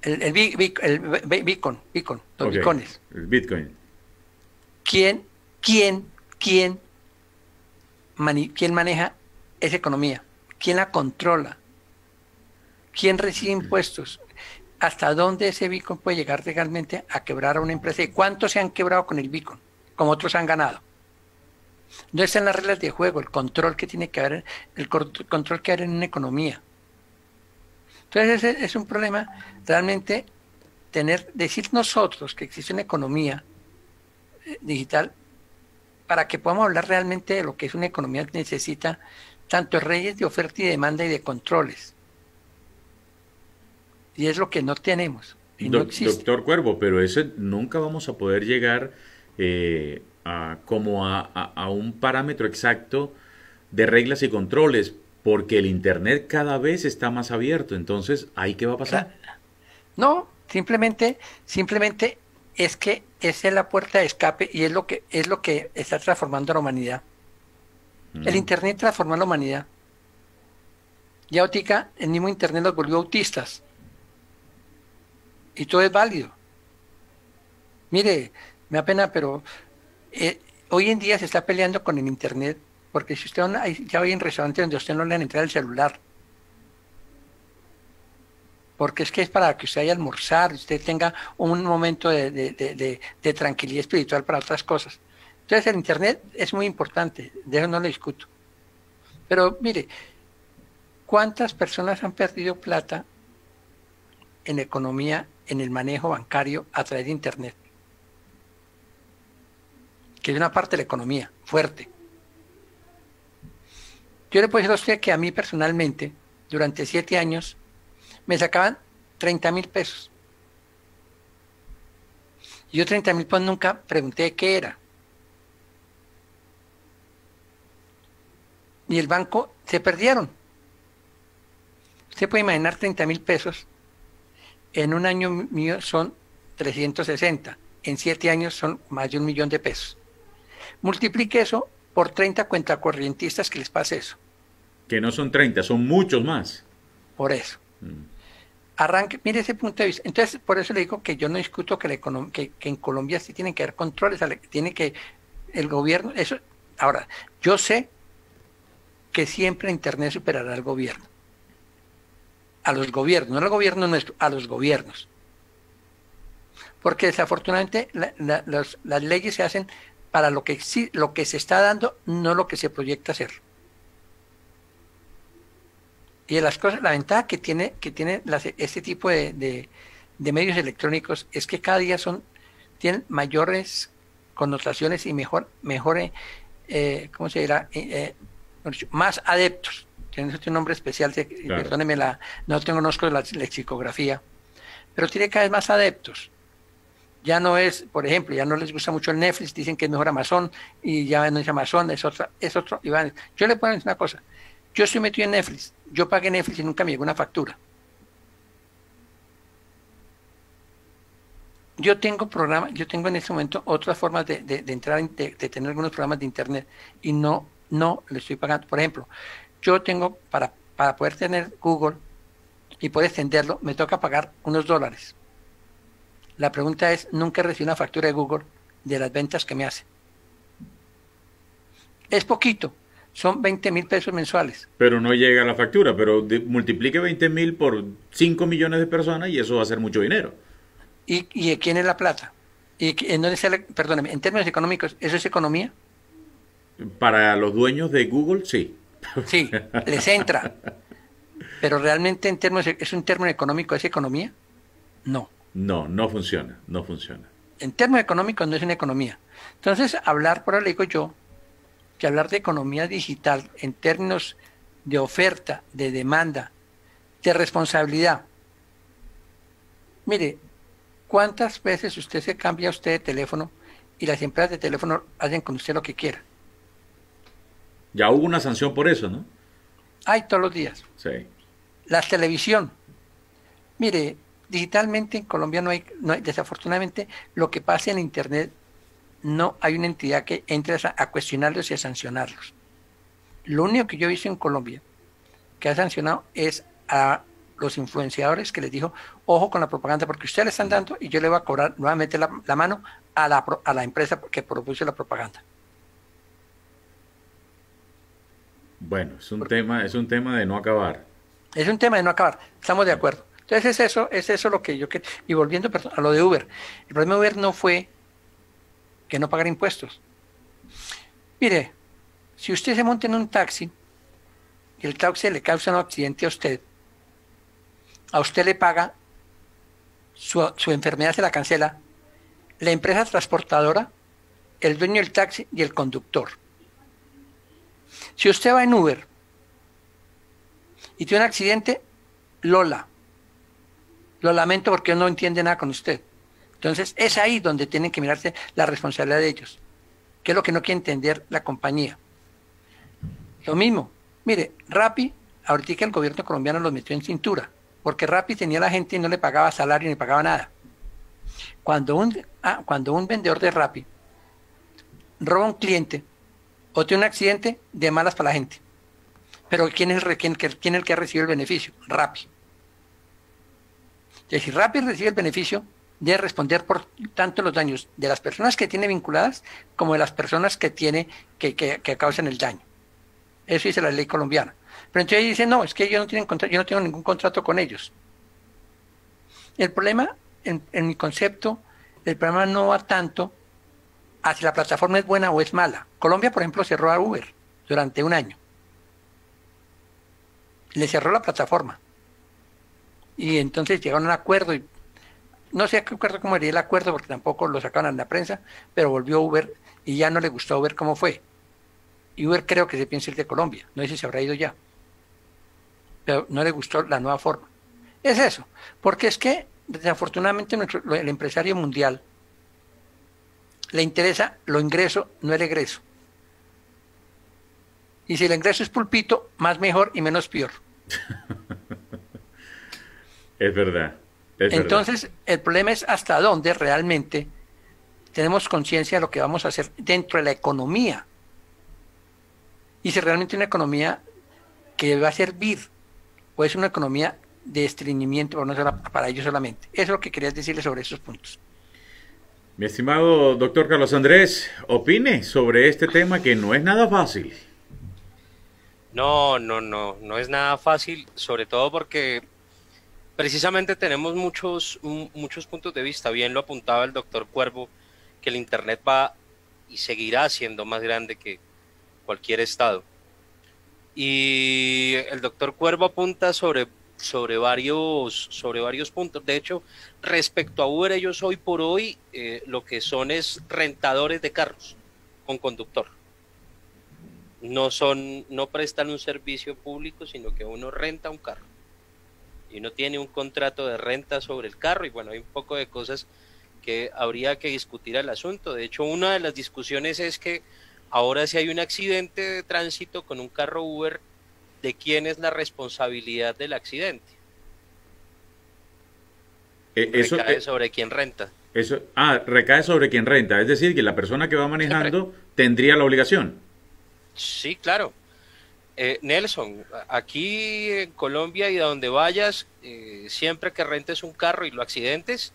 El Bitcoin, los Okay, bitcoins. el Bitcoin. ¿Quién maneja esa economía? ¿Quién la controla? ¿Quién recibe impuestos? ¿Hasta dónde ese Bitcoin puede llegar legalmente a quebrar a una empresa? ¿Y cuántos se han quebrado con el Bitcoin? Como otros han ganado. ¿Dónde están las reglas de juego? El control que tiene que haber, el control que hay en una economía. Entonces ese es un problema realmente decir nosotros que existe una economía digital, para que podamos hablar realmente de lo que es una economía, necesita tanto redes de oferta y demanda y de controles. Y es lo que no tenemos. Y no existe. Doctor Cuervo, pero ese nunca vamos a poder llegar a un parámetro exacto de reglas y controles, porque el Internet cada vez está más abierto. Entonces, ¿ahí qué va a pasar? No, simplemente es que esa es la puerta de escape y es lo que está transformando a la humanidad. El Internet transformó a la humanidad. Ya ahorita el mismo Internet los volvió autistas. Y todo es válido. Mire, me da pena, pero hoy en día se está peleando con el Internet, porque si usted ya hay en restaurantes donde a usted no le van a entrar el celular, porque es que es para que usted vaya a almorzar, usted tenga un momento de tranquilidad espiritual para otras cosas. Entonces el Internet es muy importante, de eso no le discuto. Pero mire, ¿cuántas personas han perdido plata en economía, en el manejo bancario a través de Internet? Que es una parte de la economía fuerte. Yo le puedo decir a usted que a mí personalmente, durante 7 años, me sacaban 30.000 pesos. Y yo 30.000 pesos nunca pregunté qué era. Y el banco se perdieron. Usted puede imaginar 30.000 pesos. En un año mío son 360. En 7 años son más de 1 millón de pesos. Multiplique eso por 30 cuentacorrientistas que les pase eso. Que no son 30, son muchos más. Por eso. Arranque, mire ese punto de vista. Entonces, por eso le digo que yo no discuto que en Colombia sí tienen que haber controles, tiene que el gobierno, eso. Ahora, yo sé que siempre Internet superará al gobierno. A los gobiernos, no al gobierno nuestro, a los gobiernos. Porque desafortunadamente las leyes se hacen para lo que se está dando, no lo que se proyecta hacer. Y de las cosas, la ventaja que tiene este tipo de medios electrónicos es que cada día tienen mayores connotaciones y mejor ¿cómo se dirá? Más adeptos. Tiene un nombre especial, Claro. perdóneme, no conozco la lexicografía, pero tiene cada vez más adeptos. Ya no es, por ejemplo, ya no les gusta mucho el Netflix, dicen que es mejor Amazon, y ya no es Amazon, es otro. Yo le puedo decir una cosa, yo estoy metido en Netflix, yo pagué Netflix y nunca me llegó una factura. Yo tengo en este momento otras formas de entrar, de tener algunos programas de internet y no le estoy pagando. Por ejemplo, yo tengo, para poder tener Google y poder extenderlo, me toca pagar unos $. La pregunta es, nunca recibí una factura de Google de las ventas que me hace. Es poquito, son 20.000 pesos mensuales. Pero no llega a la factura, pero multiplique 20.000 por 5 millones de personas y eso va a ser mucho dinero. ¿Y de quién es la plata? ¿Y en dónde sale? Perdóneme, en términos económicos, ¿eso es economía? Para los dueños de Google, sí. Sí, les entra. Pero realmente ¿es un término económico, es economía? No. No funciona, no funciona. En términos económicos no es una economía. Entonces, por ahora le digo yo, que hablar de economía digital en términos de oferta, de demanda, de responsabilidad. Mire, ¿cuántas veces usted se cambia de teléfono y las empresas de teléfono hacen con usted lo que quiera? Ya hubo una sanción por eso, ¿no? Hay todos los días. Sí. La televisión. Mire, digitalmente en Colombia no hay, desafortunadamente, lo que pasa en Internet, no hay una entidad que entre a cuestionarlos y a sancionarlos. Lo único que yo he visto en Colombia que ha sancionado es a los influenciadores, que les dijo, ojo con la propaganda, porque ustedes le están dando y yo le voy a cobrar, le voy a meter la mano a la empresa que propuso la propaganda. Bueno, es un tema de no acabar. Es un tema de no acabar, estamos de acuerdo. Entonces es eso lo que yo quiero. Y volviendo a lo de Uber, el problema de Uber no fue que no pagara impuestos. Mire, si usted se monta en un taxi y el taxi le causa un accidente a usted le paga, su enfermedad se la cancela, la empresa transportadora, el dueño del taxi y el conductor. Si usted va en Uber y tiene un accidente, Lola, lo lamento porque no entiende nada con usted. Entonces es ahí donde tienen que mirarse la responsabilidad de ellos, que es lo que no quiere entender la compañía. Lo mismo, mire, Rappi, ahorita el gobierno colombiano los metió en cintura, porque Rappi tenía a la gente y no le pagaba salario ni pagaba nada. Cuando un vendedor de Rappi roba a un cliente o tiene un accidente, de malas para la gente. Pero ¿quién es el que recibe el beneficio? Rappi. Entonces, si Rappi recibe el beneficio, debe responder por tanto los daños de las personas que tiene vinculadas como de las personas que causan el daño. Eso dice la ley colombiana. Pero entonces dice, no, es que yo no tengo ningún contrato con ellos. El problema, en mi concepto, el problema no va tanto a si la plataforma es buena o es mala. Colombia, por ejemplo, cerró a Uber durante un año. Le cerró la plataforma. Y entonces llegaron a un acuerdo. Y no sé a qué acuerdo, cómo sería el acuerdo, porque tampoco lo sacaron en la prensa, pero volvió Uber y ya no le gustó Uber cómo fue. Y Uber creo que se piensa ir de Colombia. No sé si se habrá ido ya. Pero no le gustó la nueva forma. Es eso. Porque es que, desafortunadamente, el empresario mundial le interesa lo ingreso, no el egreso. Y si el ingreso es pulpito, más mejor y menos peor. Es verdad. Entonces, el problema es hasta dónde realmente tenemos conciencia de lo que vamos a hacer dentro de la economía. Y si realmente una economía que va a servir, o es una economía de estreñimiento para ellos solamente. Eso es lo que quería decirles sobre esos puntos. Mi estimado doctor Carlos Andrés, opine sobre este tema que no es nada fácil. No, no, no, no es nada fácil, sobre todo porque precisamente tenemos muchos puntos de vista. Bien lo apuntaba el doctor Cuervo, que el Internet va y seguirá siendo más grande que cualquier estado. Y el doctor Cuervo apunta sobre varios puntos. De hecho, respecto a Uber, ellos hoy por hoy lo que son es rentadores de carros con conductor. No prestan un servicio público, sino que uno renta un carro y uno tiene un contrato de renta sobre el carro, y bueno, hay un poco de cosas que habría que discutir al asunto. De hecho, una de las discusiones es que ahora si hay un accidente de tránsito con un carro Uber, ¿de quién es la responsabilidad del accidente? Eso, Recae sobre quien renta. recae sobre quien renta, es decir, que la persona que va manejando Siempre. tendría la obligación. Sí, claro. Nelson, aquí en Colombia y a donde vayas, siempre que rentes un carro y lo accidentes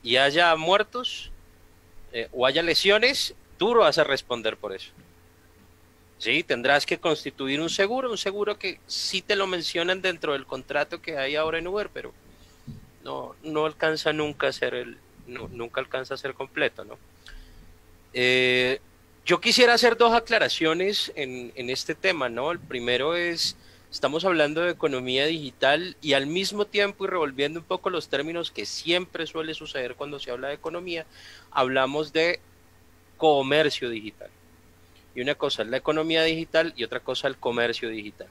y haya muertos o haya lesiones, tú vas a responder por eso. Sí, tendrás que constituir un seguro que sí te lo mencionan dentro del contrato que hay ahora en Uber, pero no alcanza nunca a ser nunca alcanza a ser completo, ¿no? Yo quisiera hacer dos aclaraciones en este tema, ¿no? El primero es, estamos hablando de economía digital y al mismo tiempo, y revolviendo un poco los términos que siempre suele suceder cuando se habla de economía, hablamos de comercio digital. Y una cosa es la economía digital y otra cosa el comercio digital.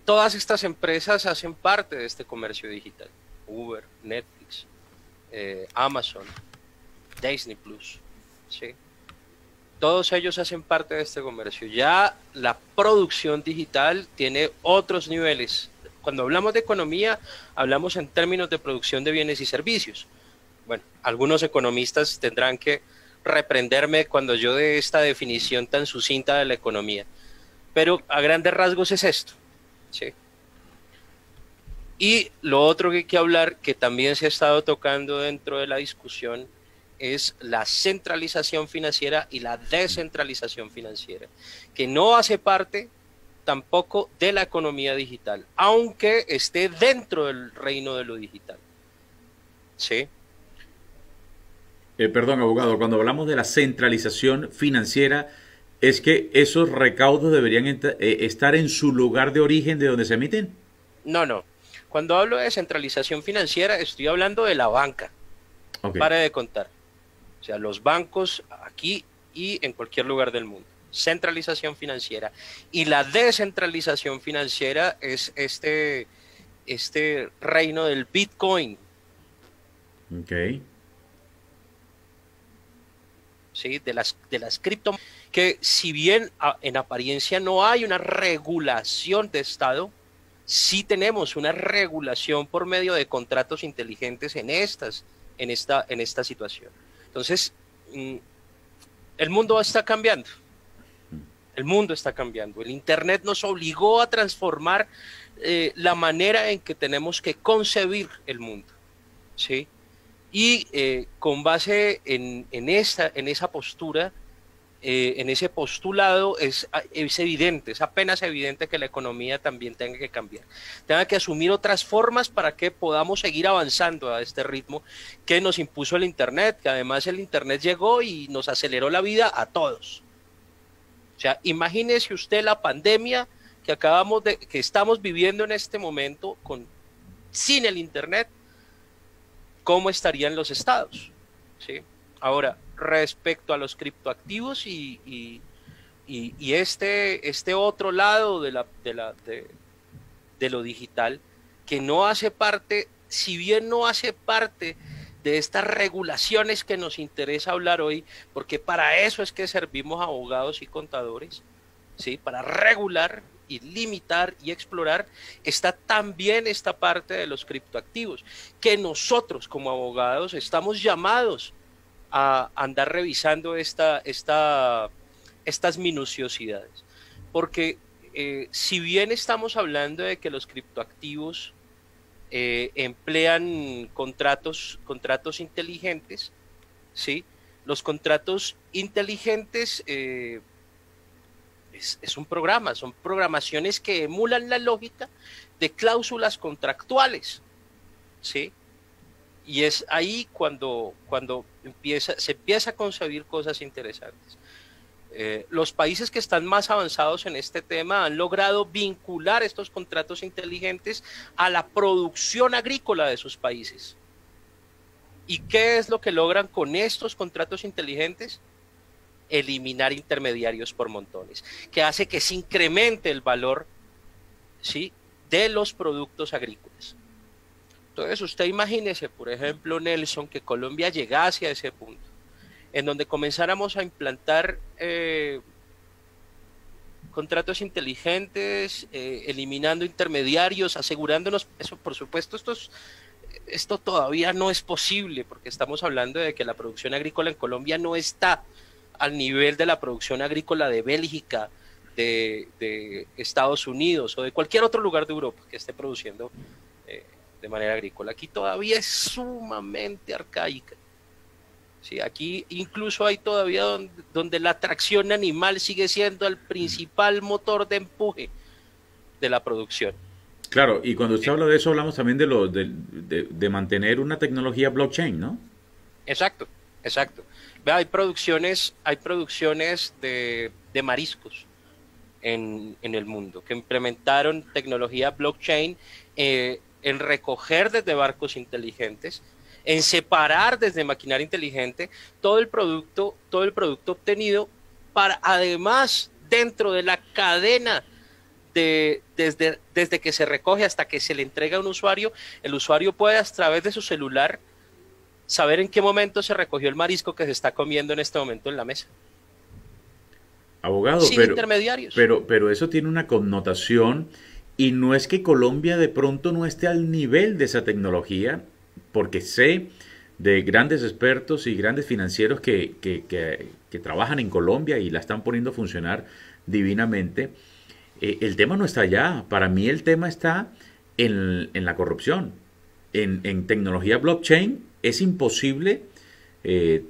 Todas estas empresas hacen parte de este comercio digital. Uber, Netflix, Amazon, Disney Plus, ¿sí? Todos ellos hacen parte de este comercio. Ya la producción digital tiene otros niveles. Cuando hablamos de economía, hablamos en términos de producción de bienes y servicios. Bueno, algunos economistas tendrán que reprenderme cuando yo dé esta definición tan sucinta de la economía. Pero a grandes rasgos es esto, ¿sí? Y lo otro que hay que hablar, que también se ha estado tocando dentro de la discusión, es la centralización financiera y la descentralización financiera, que no hace parte tampoco de la economía digital, aunque esté dentro del reino de lo digital. ¿Sí? Perdón, abogado, cuando hablamos de la centralización financiera, ¿es que esos recaudos deberían estar en su lugar de origen de donde se emiten? No. Cuando hablo de centralización financiera, estoy hablando de la banca. Okay. Pare de contar. O sea, los bancos aquí y en cualquier lugar del mundo. Centralización financiera. Y la descentralización financiera es este reino del Bitcoin. Ok. ¿Sí? De las criptomonedas, que si bien en apariencia no hay una regulación de Estado, sí tenemos una regulación por medio de contratos inteligentes en esta situación. Entonces, el mundo está cambiando. El mundo está cambiando. El Internet nos obligó a transformar la manera en que tenemos que concebir el mundo, ¿sí? Y con base en esa postura, en ese postulado, es evidente, es apenas evidente que la economía también tenga que cambiar, tenga que asumir otras formas para que podamos seguir avanzando a este ritmo que nos impuso el Internet, que además el Internet llegó y nos aceleró la vida a todos. O sea, imagínese usted la pandemia que estamos viviendo en este momento sin el Internet, ¿cómo estarían los estados? ¿Sí? Ahora, respecto a los criptoactivos y este otro lado de lo digital, que no hace parte, si bien no hace parte de estas regulaciones que nos interesa hablar hoy, porque para eso es que servimos abogados y contadores, ¿sí? Para regular y limitar y explorar, está también esta parte de los criptoactivos, que nosotros como abogados estamos llamados a andar revisando estas minuciosidades. Porque si bien estamos hablando de que los criptoactivos emplean contratos inteligentes, ¿sí? Los contratos inteligentes es un programa, son programaciones que emulan la lógica de cláusulas contractuales, ¿sí? Y es ahí cuando se empieza a concebir cosas interesantes. Los países que están más avanzados en este tema han logrado vincular estos contratos inteligentes a la producción agrícola de sus países. ¿Y qué es lo que logran con estos contratos inteligentes? Eliminar intermediarios por montones, que hace que se incremente el valor, ¿sí?, de los productos agrícolas. Entonces usted imagínese, por ejemplo, Nelson, que Colombia llegase a ese punto, en donde comenzáramos a implantar contratos inteligentes, eliminando intermediarios, asegurándonos, eso por supuesto, esto todavía no es posible, porque estamos hablando de que la producción agrícola en Colombia no está al nivel de la producción agrícola de Bélgica, de Estados Unidos o de cualquier otro lugar de Europa que esté produciendo de manera agrícola. Aquí todavía es sumamente arcaica. Sí, aquí incluso hay todavía donde la tracción animal sigue siendo el principal motor de empuje de la producción. Claro, y cuando usted habla de eso, hablamos también de mantener una tecnología blockchain, ¿no? Exacto, exacto. Vea, hay producciones de mariscos en el mundo que implementaron tecnología blockchain en recoger desde barcos inteligentes, en separar desde maquinaria inteligente todo el producto obtenido, para además dentro de la cadena desde que se recoge hasta que se le entrega a un usuario, el usuario puede a través de su celular saber en qué momento se recogió el marisco que se está comiendo en este momento en la mesa. Abogado, Sin intermediarios. Pero eso tiene una connotación, y no es que Colombia de pronto no esté al nivel de esa tecnología, porque sé de grandes expertos y grandes financieros que trabajan en Colombia y la están poniendo a funcionar divinamente. El tema no está allá. Para mí el tema está en la corrupción. En tecnología blockchain es imposible que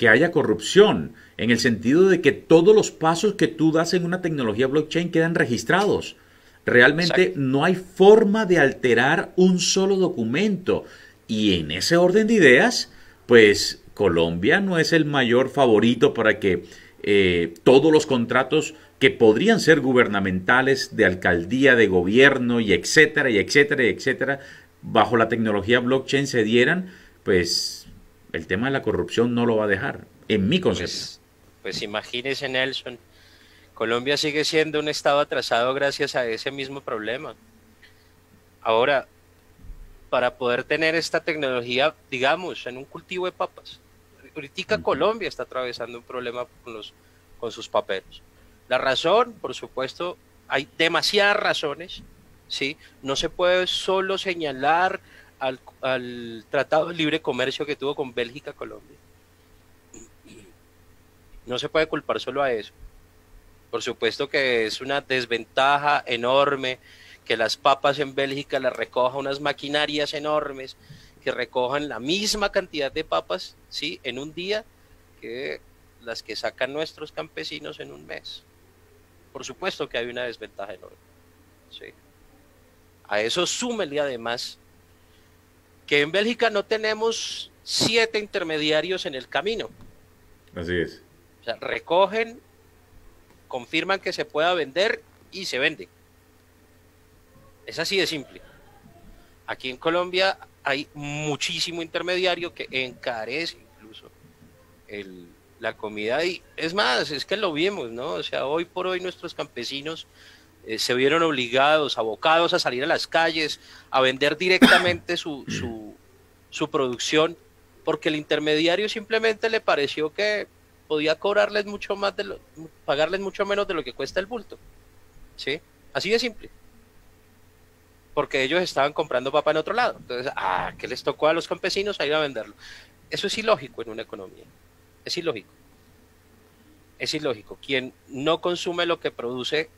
haya corrupción, en el sentido de que todos los pasos que tú das en una tecnología blockchain quedan registrados. Realmente Exacto. no hay forma de alterar un solo documento. Y en ese orden de ideas, pues Colombia no es el mayor favorito para que todos los contratos que podrían ser gubernamentales, de alcaldía, de gobierno, y etcétera, y etcétera, y etcétera, bajo la tecnología blockchain se dieran. Pues el tema de la corrupción no lo va a dejar, en mi concepto. Pues imagínese, Nelson, Colombia sigue siendo un estado atrasado gracias a ese mismo problema. Ahora, para poder tener esta tecnología, digamos, en un cultivo de papas, ahorita Colombia está atravesando un problema con sus paperos. La razón, por supuesto, hay demasiadas razones, ¿sí? No se puede solo señalar al Tratado de Libre Comercio que tuvo con Bélgica Colombia. No se puede culpar solo a eso. Por supuesto que es una desventaja enorme que las papas en Bélgica las recojan unas maquinarias enormes, que recojan la misma cantidad de papas, ¿sí?, en un día que las que sacan nuestros campesinos en un mes. Por supuesto que hay una desventaja enorme, ¿sí? A eso súmele además que en Bélgica no tenemos 7 intermediarios en el camino. Así es. O sea, recogen, confirman que se pueda vender y se vende. Es así de simple. Aquí en Colombia hay muchísimo intermediario que encarece incluso la comida, y es más, es que lo vimos, ¿no? O sea, hoy por hoy nuestros campesinos se vieron obligados, abocados a salir a las calles, a vender directamente su producción, porque el intermediario simplemente le pareció que podía cobrarles mucho más pagarles mucho menos de lo que cuesta el bulto, ¿sí? Así de simple. Porque ellos estaban comprando papa en otro lado. Entonces, ¿qué les tocó a los campesinos? A ir a venderlo. Eso es ilógico en una economía. Es ilógico. Es ilógico. Quien no consume lo que produce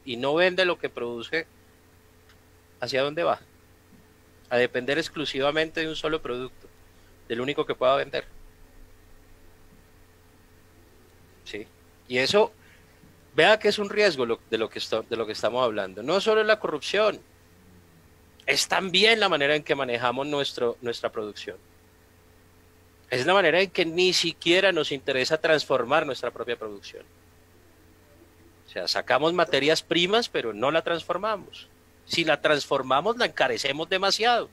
y no vende lo que produce, ¿hacia dónde va? A depender exclusivamente de un solo producto, del único que pueda vender. Sí. Y eso, vea que es un riesgo de lo que estamos hablando. No solo es la corrupción, es también la manera en que manejamos nuestra producción. Es la manera en que ni siquiera nos interesa transformar nuestra propia producción. O sea, sacamos materias primas, pero no la transformamos. Si la transformamos, la encarecemos demasiado.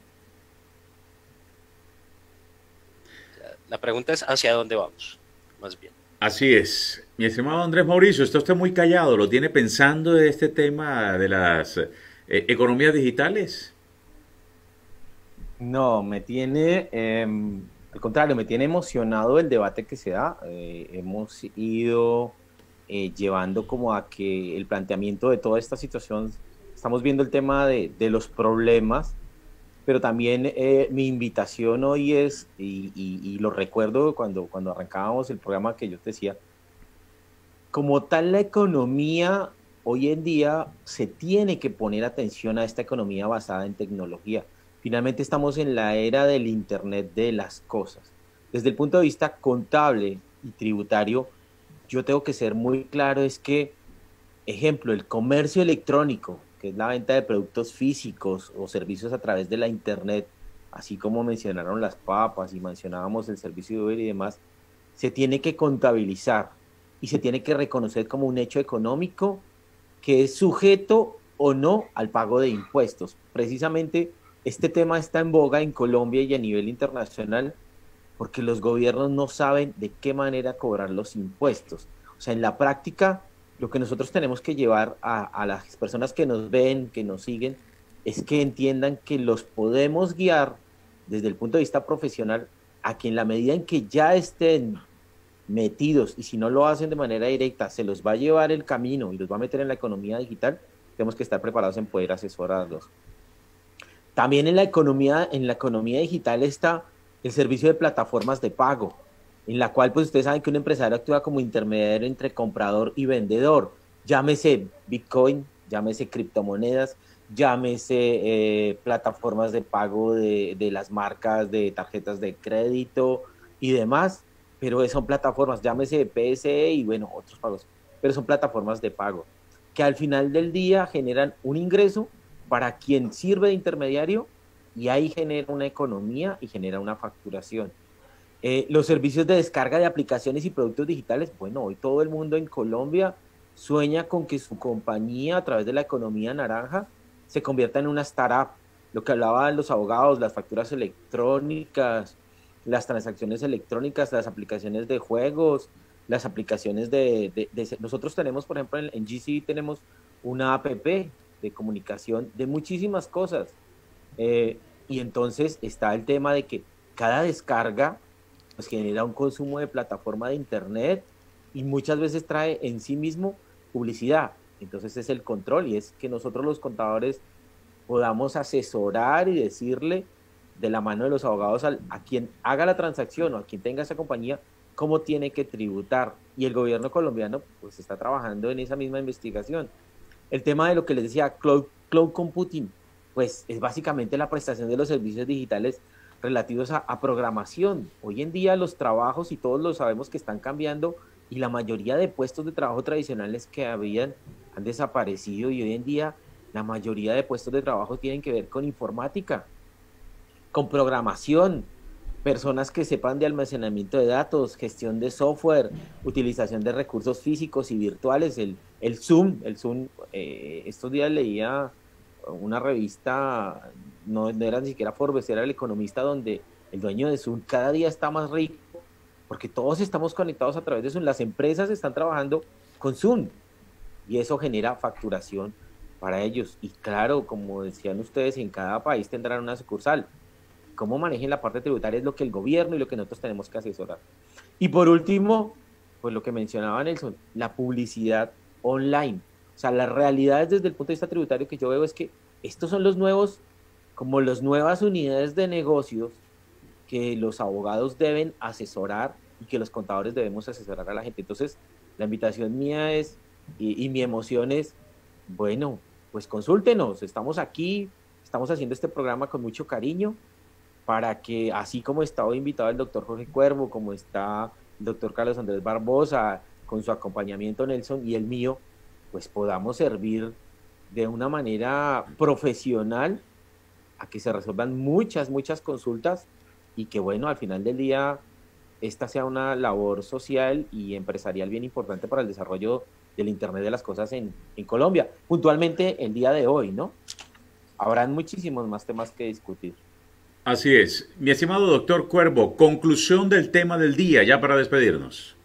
O sea, la pregunta es hacia dónde vamos, más bien. Así es. Mi estimado Andrés Mauricio, está usted muy callado. ¿Lo tiene pensando de este tema de las economías digitales? No, me tiene, al contrario, me tiene emocionado el debate que se da. Hemos ido llevando como a que el planteamiento de toda esta situación, estamos viendo el tema de los problemas, pero también mi invitación hoy es, y lo recuerdo cuando arrancábamos el programa que yo te decía, como tal la economía hoy en día se tiene que poner atención a esta economía basada en tecnología. Finalmente estamos en la era del Internet de las cosas. Desde el punto de vista contable y tributario, yo tengo que ser muy claro, es que, ejemplo, el comercio electrónico, que es la venta de productos físicos o servicios a través de la Internet, así como mencionaron las papas y mencionábamos el servicio de Uber y demás, se tiene que contabilizar y se tiene que reconocer como un hecho económico que es sujeto o no al pago de impuestos. Precisamente este tema está en boga en Colombia y a nivel internacional porque los gobiernos no saben de qué manera cobrar los impuestos. O sea, en la práctica, lo que nosotros tenemos que llevar a las personas que nos ven, que nos siguen, es que entiendan que los podemos guiar desde el punto de vista profesional a que en la medida en que ya estén metidos y si no lo hacen de manera directa, se los va a llevar el camino y los va a meter en la economía digital, tenemos que estar preparados en poder asesorarlos. También en la economía digital está el servicio de plataformas de pago, en la cual pues ustedes saben que un empresario actúa como intermediario entre comprador y vendedor, llámese Bitcoin, llámese criptomonedas, llámese plataformas de pago de las marcas de tarjetas de crédito y demás, pero son plataformas, llámese PSE y bueno, otros pagos, pero son plataformas de pago, que al final del día generan un ingreso para quien sirve de intermediario y ahí genera una economía y genera una facturación. Los servicios de descarga de aplicaciones y productos digitales, bueno, hoy todo el mundo en Colombia sueña con que su compañía a través de la economía naranja se convierta en una startup. Lo que hablaban los abogados, las facturas electrónicas, las transacciones electrónicas, las aplicaciones de juegos, las aplicaciones nosotros tenemos, por ejemplo, en GC tenemos una app de comunicación de muchísimas cosas. Y entonces está el tema de que cada descarga pues genera un consumo de plataforma de internet y muchas veces trae en sí mismo publicidad. Entonces es el control y es que nosotros los contadores podamos asesorar y decirle de la mano de los abogados a quien haga la transacción o a quien tenga esa compañía cómo tiene que tributar. Y el gobierno colombiano pues está trabajando en esa misma investigación. El tema de lo que les decía, cloud computing, pues es básicamente la prestación de los servicios digitales relativos a programación. Hoy en día los trabajos, y todos lo sabemos, que están cambiando y la mayoría de puestos de trabajo tradicionales que han desaparecido y hoy en día la mayoría de puestos de trabajo tienen que ver con informática, con programación, personas que sepan de almacenamiento de datos, gestión de software, utilización de recursos físicos y virtuales, el Zoom, estos días leía una revista, no era ni siquiera Forbes, era El Economista, donde el dueño de Zoom cada día está más rico, porque todos estamos conectados a través de Zoom, las empresas están trabajando con Zoom, y eso genera facturación para ellos, y claro, como decían ustedes, en cada país tendrán una sucursal. Cómo manejen la parte tributaria es lo que el gobierno y lo que nosotros tenemos que asesorar. Y por último, pues lo que mencionaba Nelson, la publicidad online. O sea, la realidad es desde el punto de vista tributario que yo veo es que estos son los nuevos, como las nuevas unidades de negocios que los abogados deben asesorar y que los contadores debemos asesorar a la gente. Entonces, la invitación mía es, y mi emoción es, bueno, pues consúltenos, estamos aquí, estamos haciendo este programa con mucho cariño, para que así como está hoy invitado el doctor Jorge Cuervo, como está el doctor Carlos Andrés Barbosa, con su acompañamiento, Nelson, y el mío, pues podamos servir de una manera profesional a que se resuelvan muchas consultas y que, bueno, al final del día esta sea una labor social y empresarial bien importante para el desarrollo del Internet de las cosas en Colombia. Puntualmente el día de hoy, ¿no? Habrán muchísimos más temas que discutir. Así es. Mi estimado doctor Cuervo, conclusión del tema del día, ya para despedirnos.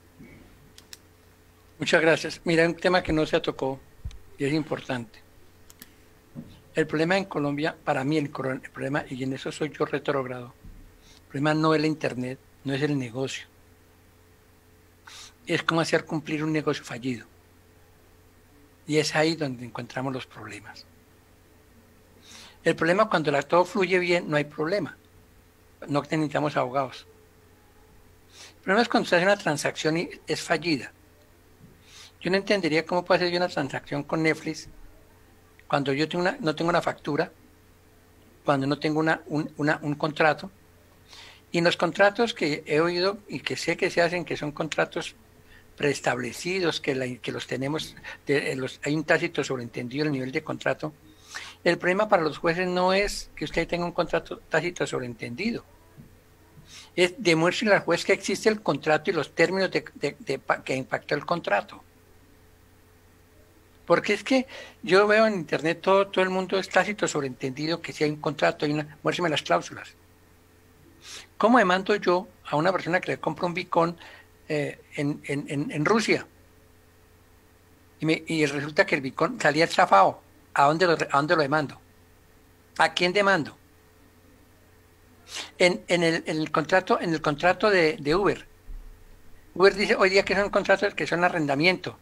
Muchas gracias. Mira, un tema que no se tocó y es importante. El problema en Colombia, para mí el problema, y en eso soy yo retrógrado, el problema no es el Internet, no es el negocio. Es cómo hacer cumplir un negocio fallido. Y es ahí donde encontramos los problemas. El problema cuando todo fluye bien, no hay problema. No necesitamos abogados. El problema es cuando se hace una transacción y es fallida. Yo no entendería cómo puedo hacer yo una transacción con Netflix cuando yo no tengo una factura, cuando no tengo un contrato. Y en los contratos que he oído y que sé que se hacen, que son contratos preestablecidos, que los tenemos, hay un tácito sobreentendido el nivel de contrato. El problema para los jueces no es que usted tenga un contrato tácito sobreentendido. Es demuéstrele al juez que existe el contrato y los términos que impactó el contrato. Porque es que yo veo en internet todo el mundo es tácito sobreentendido que si hay un contrato, muéstrame las cláusulas. ¿Cómo demando yo a una persona que le compra un Bitcoin en Rusia? Y resulta que el Bitcoin salía estafado. ¿A dónde lo demando? ¿A quién demando? En el contrato de Uber. Uber dice hoy día que son contratos que son arrendamiento.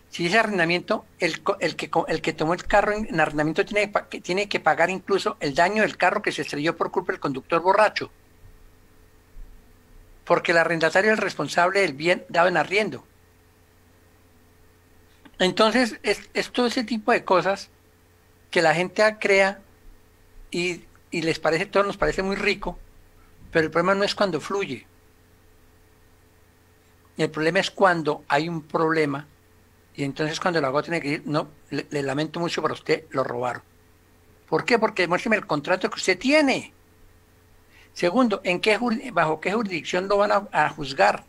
Si ese arrendamiento, el que tomó el carro en arrendamiento tiene que pagar incluso el daño del carro que se estrelló por culpa del conductor borracho. Porque el arrendatario es el responsable del bien dado en arriendo. Entonces, es todo ese tipo de cosas que la gente crea y todo nos parece muy rico, pero el problema no es cuando fluye. El problema es cuando hay un problema y entonces cuando el abogado tiene que decir, no, le lamento mucho, para usted lo robaron. ¿Por qué? Porque demuéstreme el contrato que usted tiene. Segundo, ¿bajo qué jurisdicción lo van a juzgar?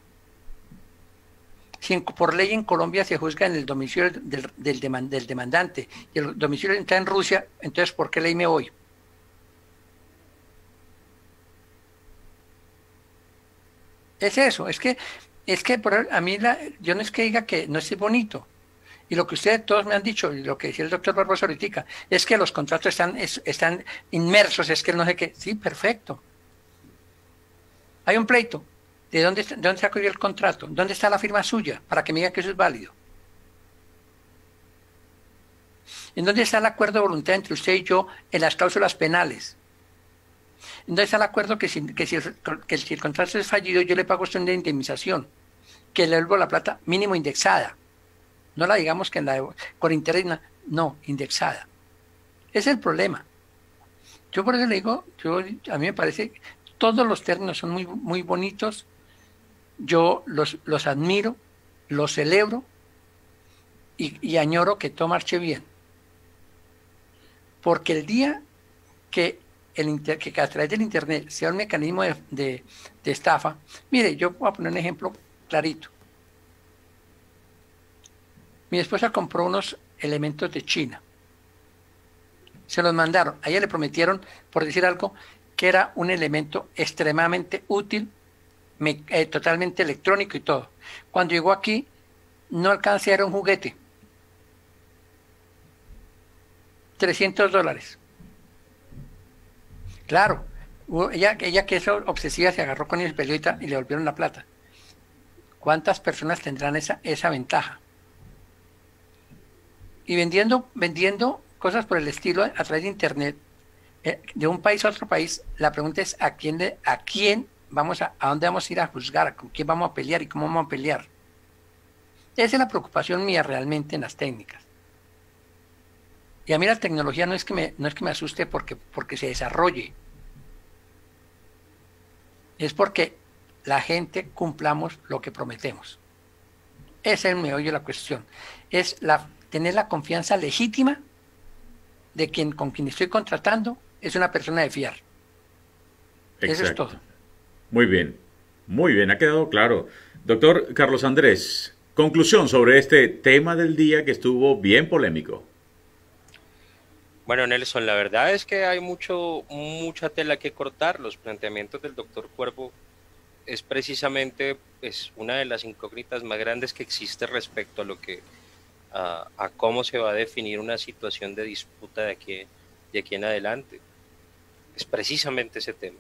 Si por ley en Colombia se juzga en el domicilio del demandante y el domicilio está en Rusia, entonces ¿por qué ley me voy? Es eso, es que a mí yo no es que diga que no es bonito. Y lo que ustedes todos me han dicho, y lo que decía el doctor Barbosa ahorita, es que los contratos están inmersos, es que no sé qué. Sí, perfecto. Hay un pleito. ¿De dónde sacó yo el contrato? ¿Dónde está la firma suya? Para que me diga que eso es válido. ¿En dónde está el acuerdo de voluntad entre usted y yo en las cláusulas penales? ¿En dónde está el acuerdo que si el contrato es fallido, yo le pago a usted una indemnización? Que le devuelvo la plata mínimo indexada. No la digamos que con interés, no, indexada. Ese es el problema. Yo por eso le digo, a mí me parece que todos los términos son muy, muy bonitos. Yo los admiro, los celebro y añoro que todo marche bien. Porque el día que a través del Internet sea un mecanismo de estafa, mire, yo voy a poner un ejemplo clarito. Mi esposa compró unos elementos de China. Se los mandaron. A ella le prometieron, por decir algo, que era un elemento extremadamente útil, totalmente electrónico y todo. Cuando llegó aquí, no alcancé, era un juguete. $300. Claro, ella que es obsesiva se agarró con el pelota y le volvieron la plata. ¿Cuántas personas tendrán esa ventaja? Y vendiendo cosas por el estilo a través de Internet, de un país a otro país, la pregunta es a quién a dónde vamos a ir a juzgar, con quién vamos a pelear y cómo vamos a pelear. Esa es la preocupación mía realmente en las técnicas. Y a mí la tecnología no es que me asuste porque se desarrolle. Es porque la gente cumplamos lo que prometemos. Ese es el meollo de la cuestión. Es tener la confianza legítima de quien con quien estoy contratando es una persona de fiar. Exacto. Eso es todo. Muy bien, ha quedado claro. Doctor Carlos Andrés, conclusión sobre este tema del día que estuvo bien polémico. Bueno, Nelson, la verdad es que hay mucha tela que cortar. Los planteamientos del doctor Cuervo es precisamente una de las incógnitas más grandes que existe respecto a lo que a cómo se va a definir una situación de disputa de aquí en adelante. Es precisamente ese tema.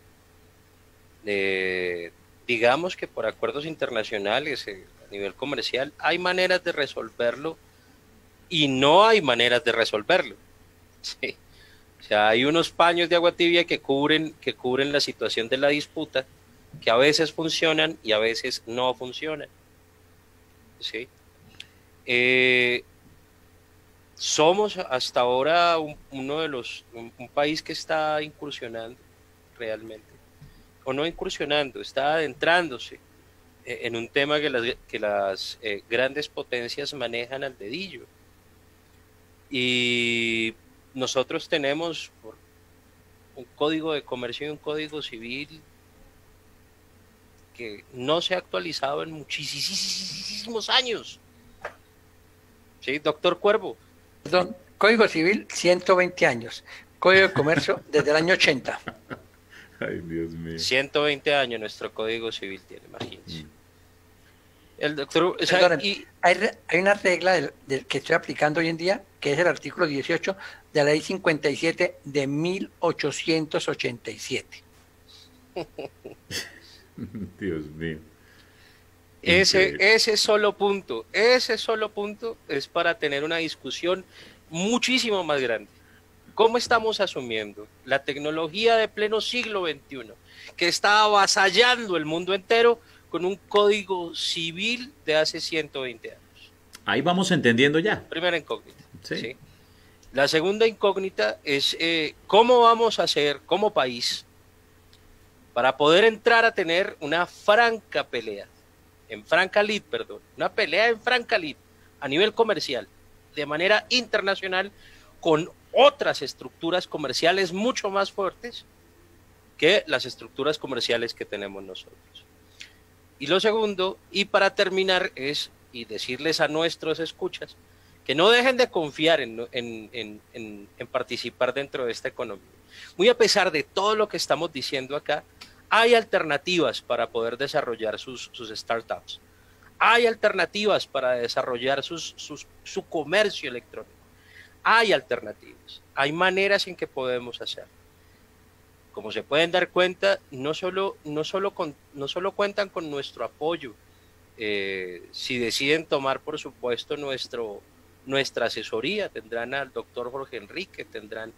Digamos que por acuerdos internacionales a nivel comercial hay maneras de resolverlo y no hay maneras de resolverlo. Sí. O sea, hay unos paños de agua tibia que cubren la situación de la disputa, que a veces funcionan y a veces no funcionan. ¿Sí? Somos hasta ahora un país que está incursionando realmente, o no incursionando, está adentrándose en un tema que las grandes potencias manejan al dedillo. Y nosotros tenemos un código de comercio y un código civil que no se ha actualizado en muchísimos años. ¿Sí, doctor Cuervo? Perdón, Código Civil, 120 años. Código de Comercio, desde el año 80. Ay, Dios mío. 120 años nuestro Código Civil tiene, imagínense. El doctor, o sea, Perdón, hay una regla que estoy aplicando hoy en día, que es el artículo 18 de la ley 57 de 1887. Dios mío. Ese solo punto es para tener una discusión muchísimo más grande. ¿Cómo estamos asumiendo la tecnología de pleno siglo XXI, que está avasallando el mundo entero, con un código civil de hace 120 años? Ahí vamos entendiendo ya. Primera incógnita. Sí. ¿Sí? La segunda incógnita es cómo vamos a hacer como país para poder entrar a tener una franca pelea, una pelea en franca lid a nivel comercial, de manera internacional, con otras estructuras comerciales mucho más fuertes que las estructuras comerciales que tenemos nosotros. Y lo segundo, y para terminar, y decirles a nuestros escuchas que no dejen de confiar en participar dentro de esta economía. Muy a pesar de todo lo que estamos diciendo acá, hay alternativas para poder desarrollar sus startups. Hay alternativas para desarrollar su comercio electrónico. Hay alternativas. Hay maneras en que podemos hacerlo. Como se pueden dar cuenta, no solo cuentan con nuestro apoyo, si deciden tomar, por supuesto, nuestra asesoría, tendrán al doctor Jorge Enrique, tendrán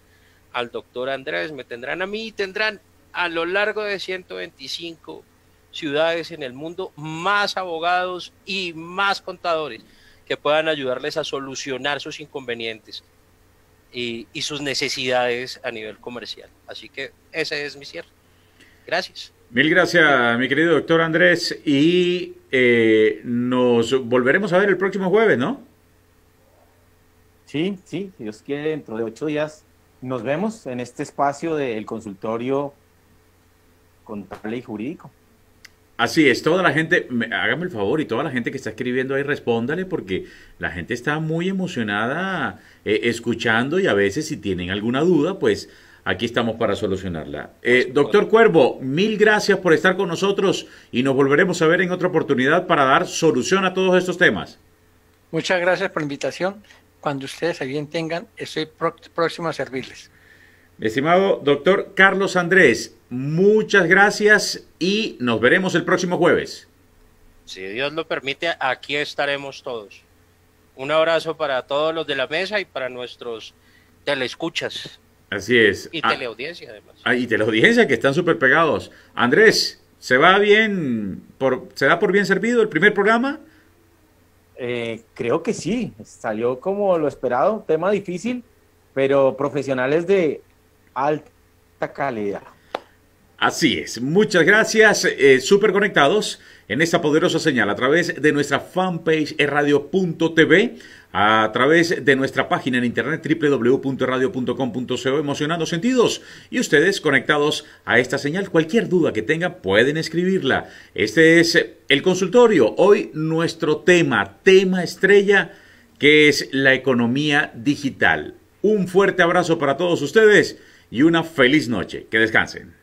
al doctor Andrés, me tendrán a mí, tendrán a lo largo de 125 ciudades en el mundo más abogados y más contadores que puedan ayudarles a solucionar sus inconvenientes y sus necesidades a nivel comercial. Así que ese es mi cierre. Gracias. Mil gracias, mi querido doctor Andrés, y nos volveremos a ver el próximo jueves, ¿no? Sí, si Dios quiere, dentro de 8 días nos vemos en este espacio del consultorio contable y jurídico. Así es, toda la gente, hágame el favor, y toda la gente que está escribiendo ahí, respóndale, porque la gente está muy emocionada escuchando, y a veces si tienen alguna duda, pues aquí estamos para solucionarla. Doctor Cuervo, mil gracias por estar con nosotros, y nos volveremos a ver en otra oportunidad para dar solución a todos estos temas. Muchas gracias por la invitación. Cuando ustedes se bien tengan, estoy próximo a servirles. Estimado doctor Carlos Andrés, muchas gracias y nos veremos el próximo jueves. Si Dios lo permite, aquí estaremos todos. Un abrazo para todos los de la mesa y para nuestros teleescuchas. Así es. Y teleaudiencia, además. Y teleaudiencia, que están súper pegados. Andrés, ¿se da por bien servido el primer programa? Creo que sí, salió como lo esperado, tema difícil, pero profesionales de alta calidad. Así es, muchas gracias, súper conectados en esta poderosa señal a través de nuestra fanpage radio.tv, a través de nuestra página en internet www.radio.com.co, emocionando sentidos, y ustedes conectados a esta señal. Cualquier duda que tengan pueden escribirla. Este es el consultorio, hoy nuestro tema estrella, que es la economía digital. Un fuerte abrazo para todos ustedes y una feliz noche. Que descansen.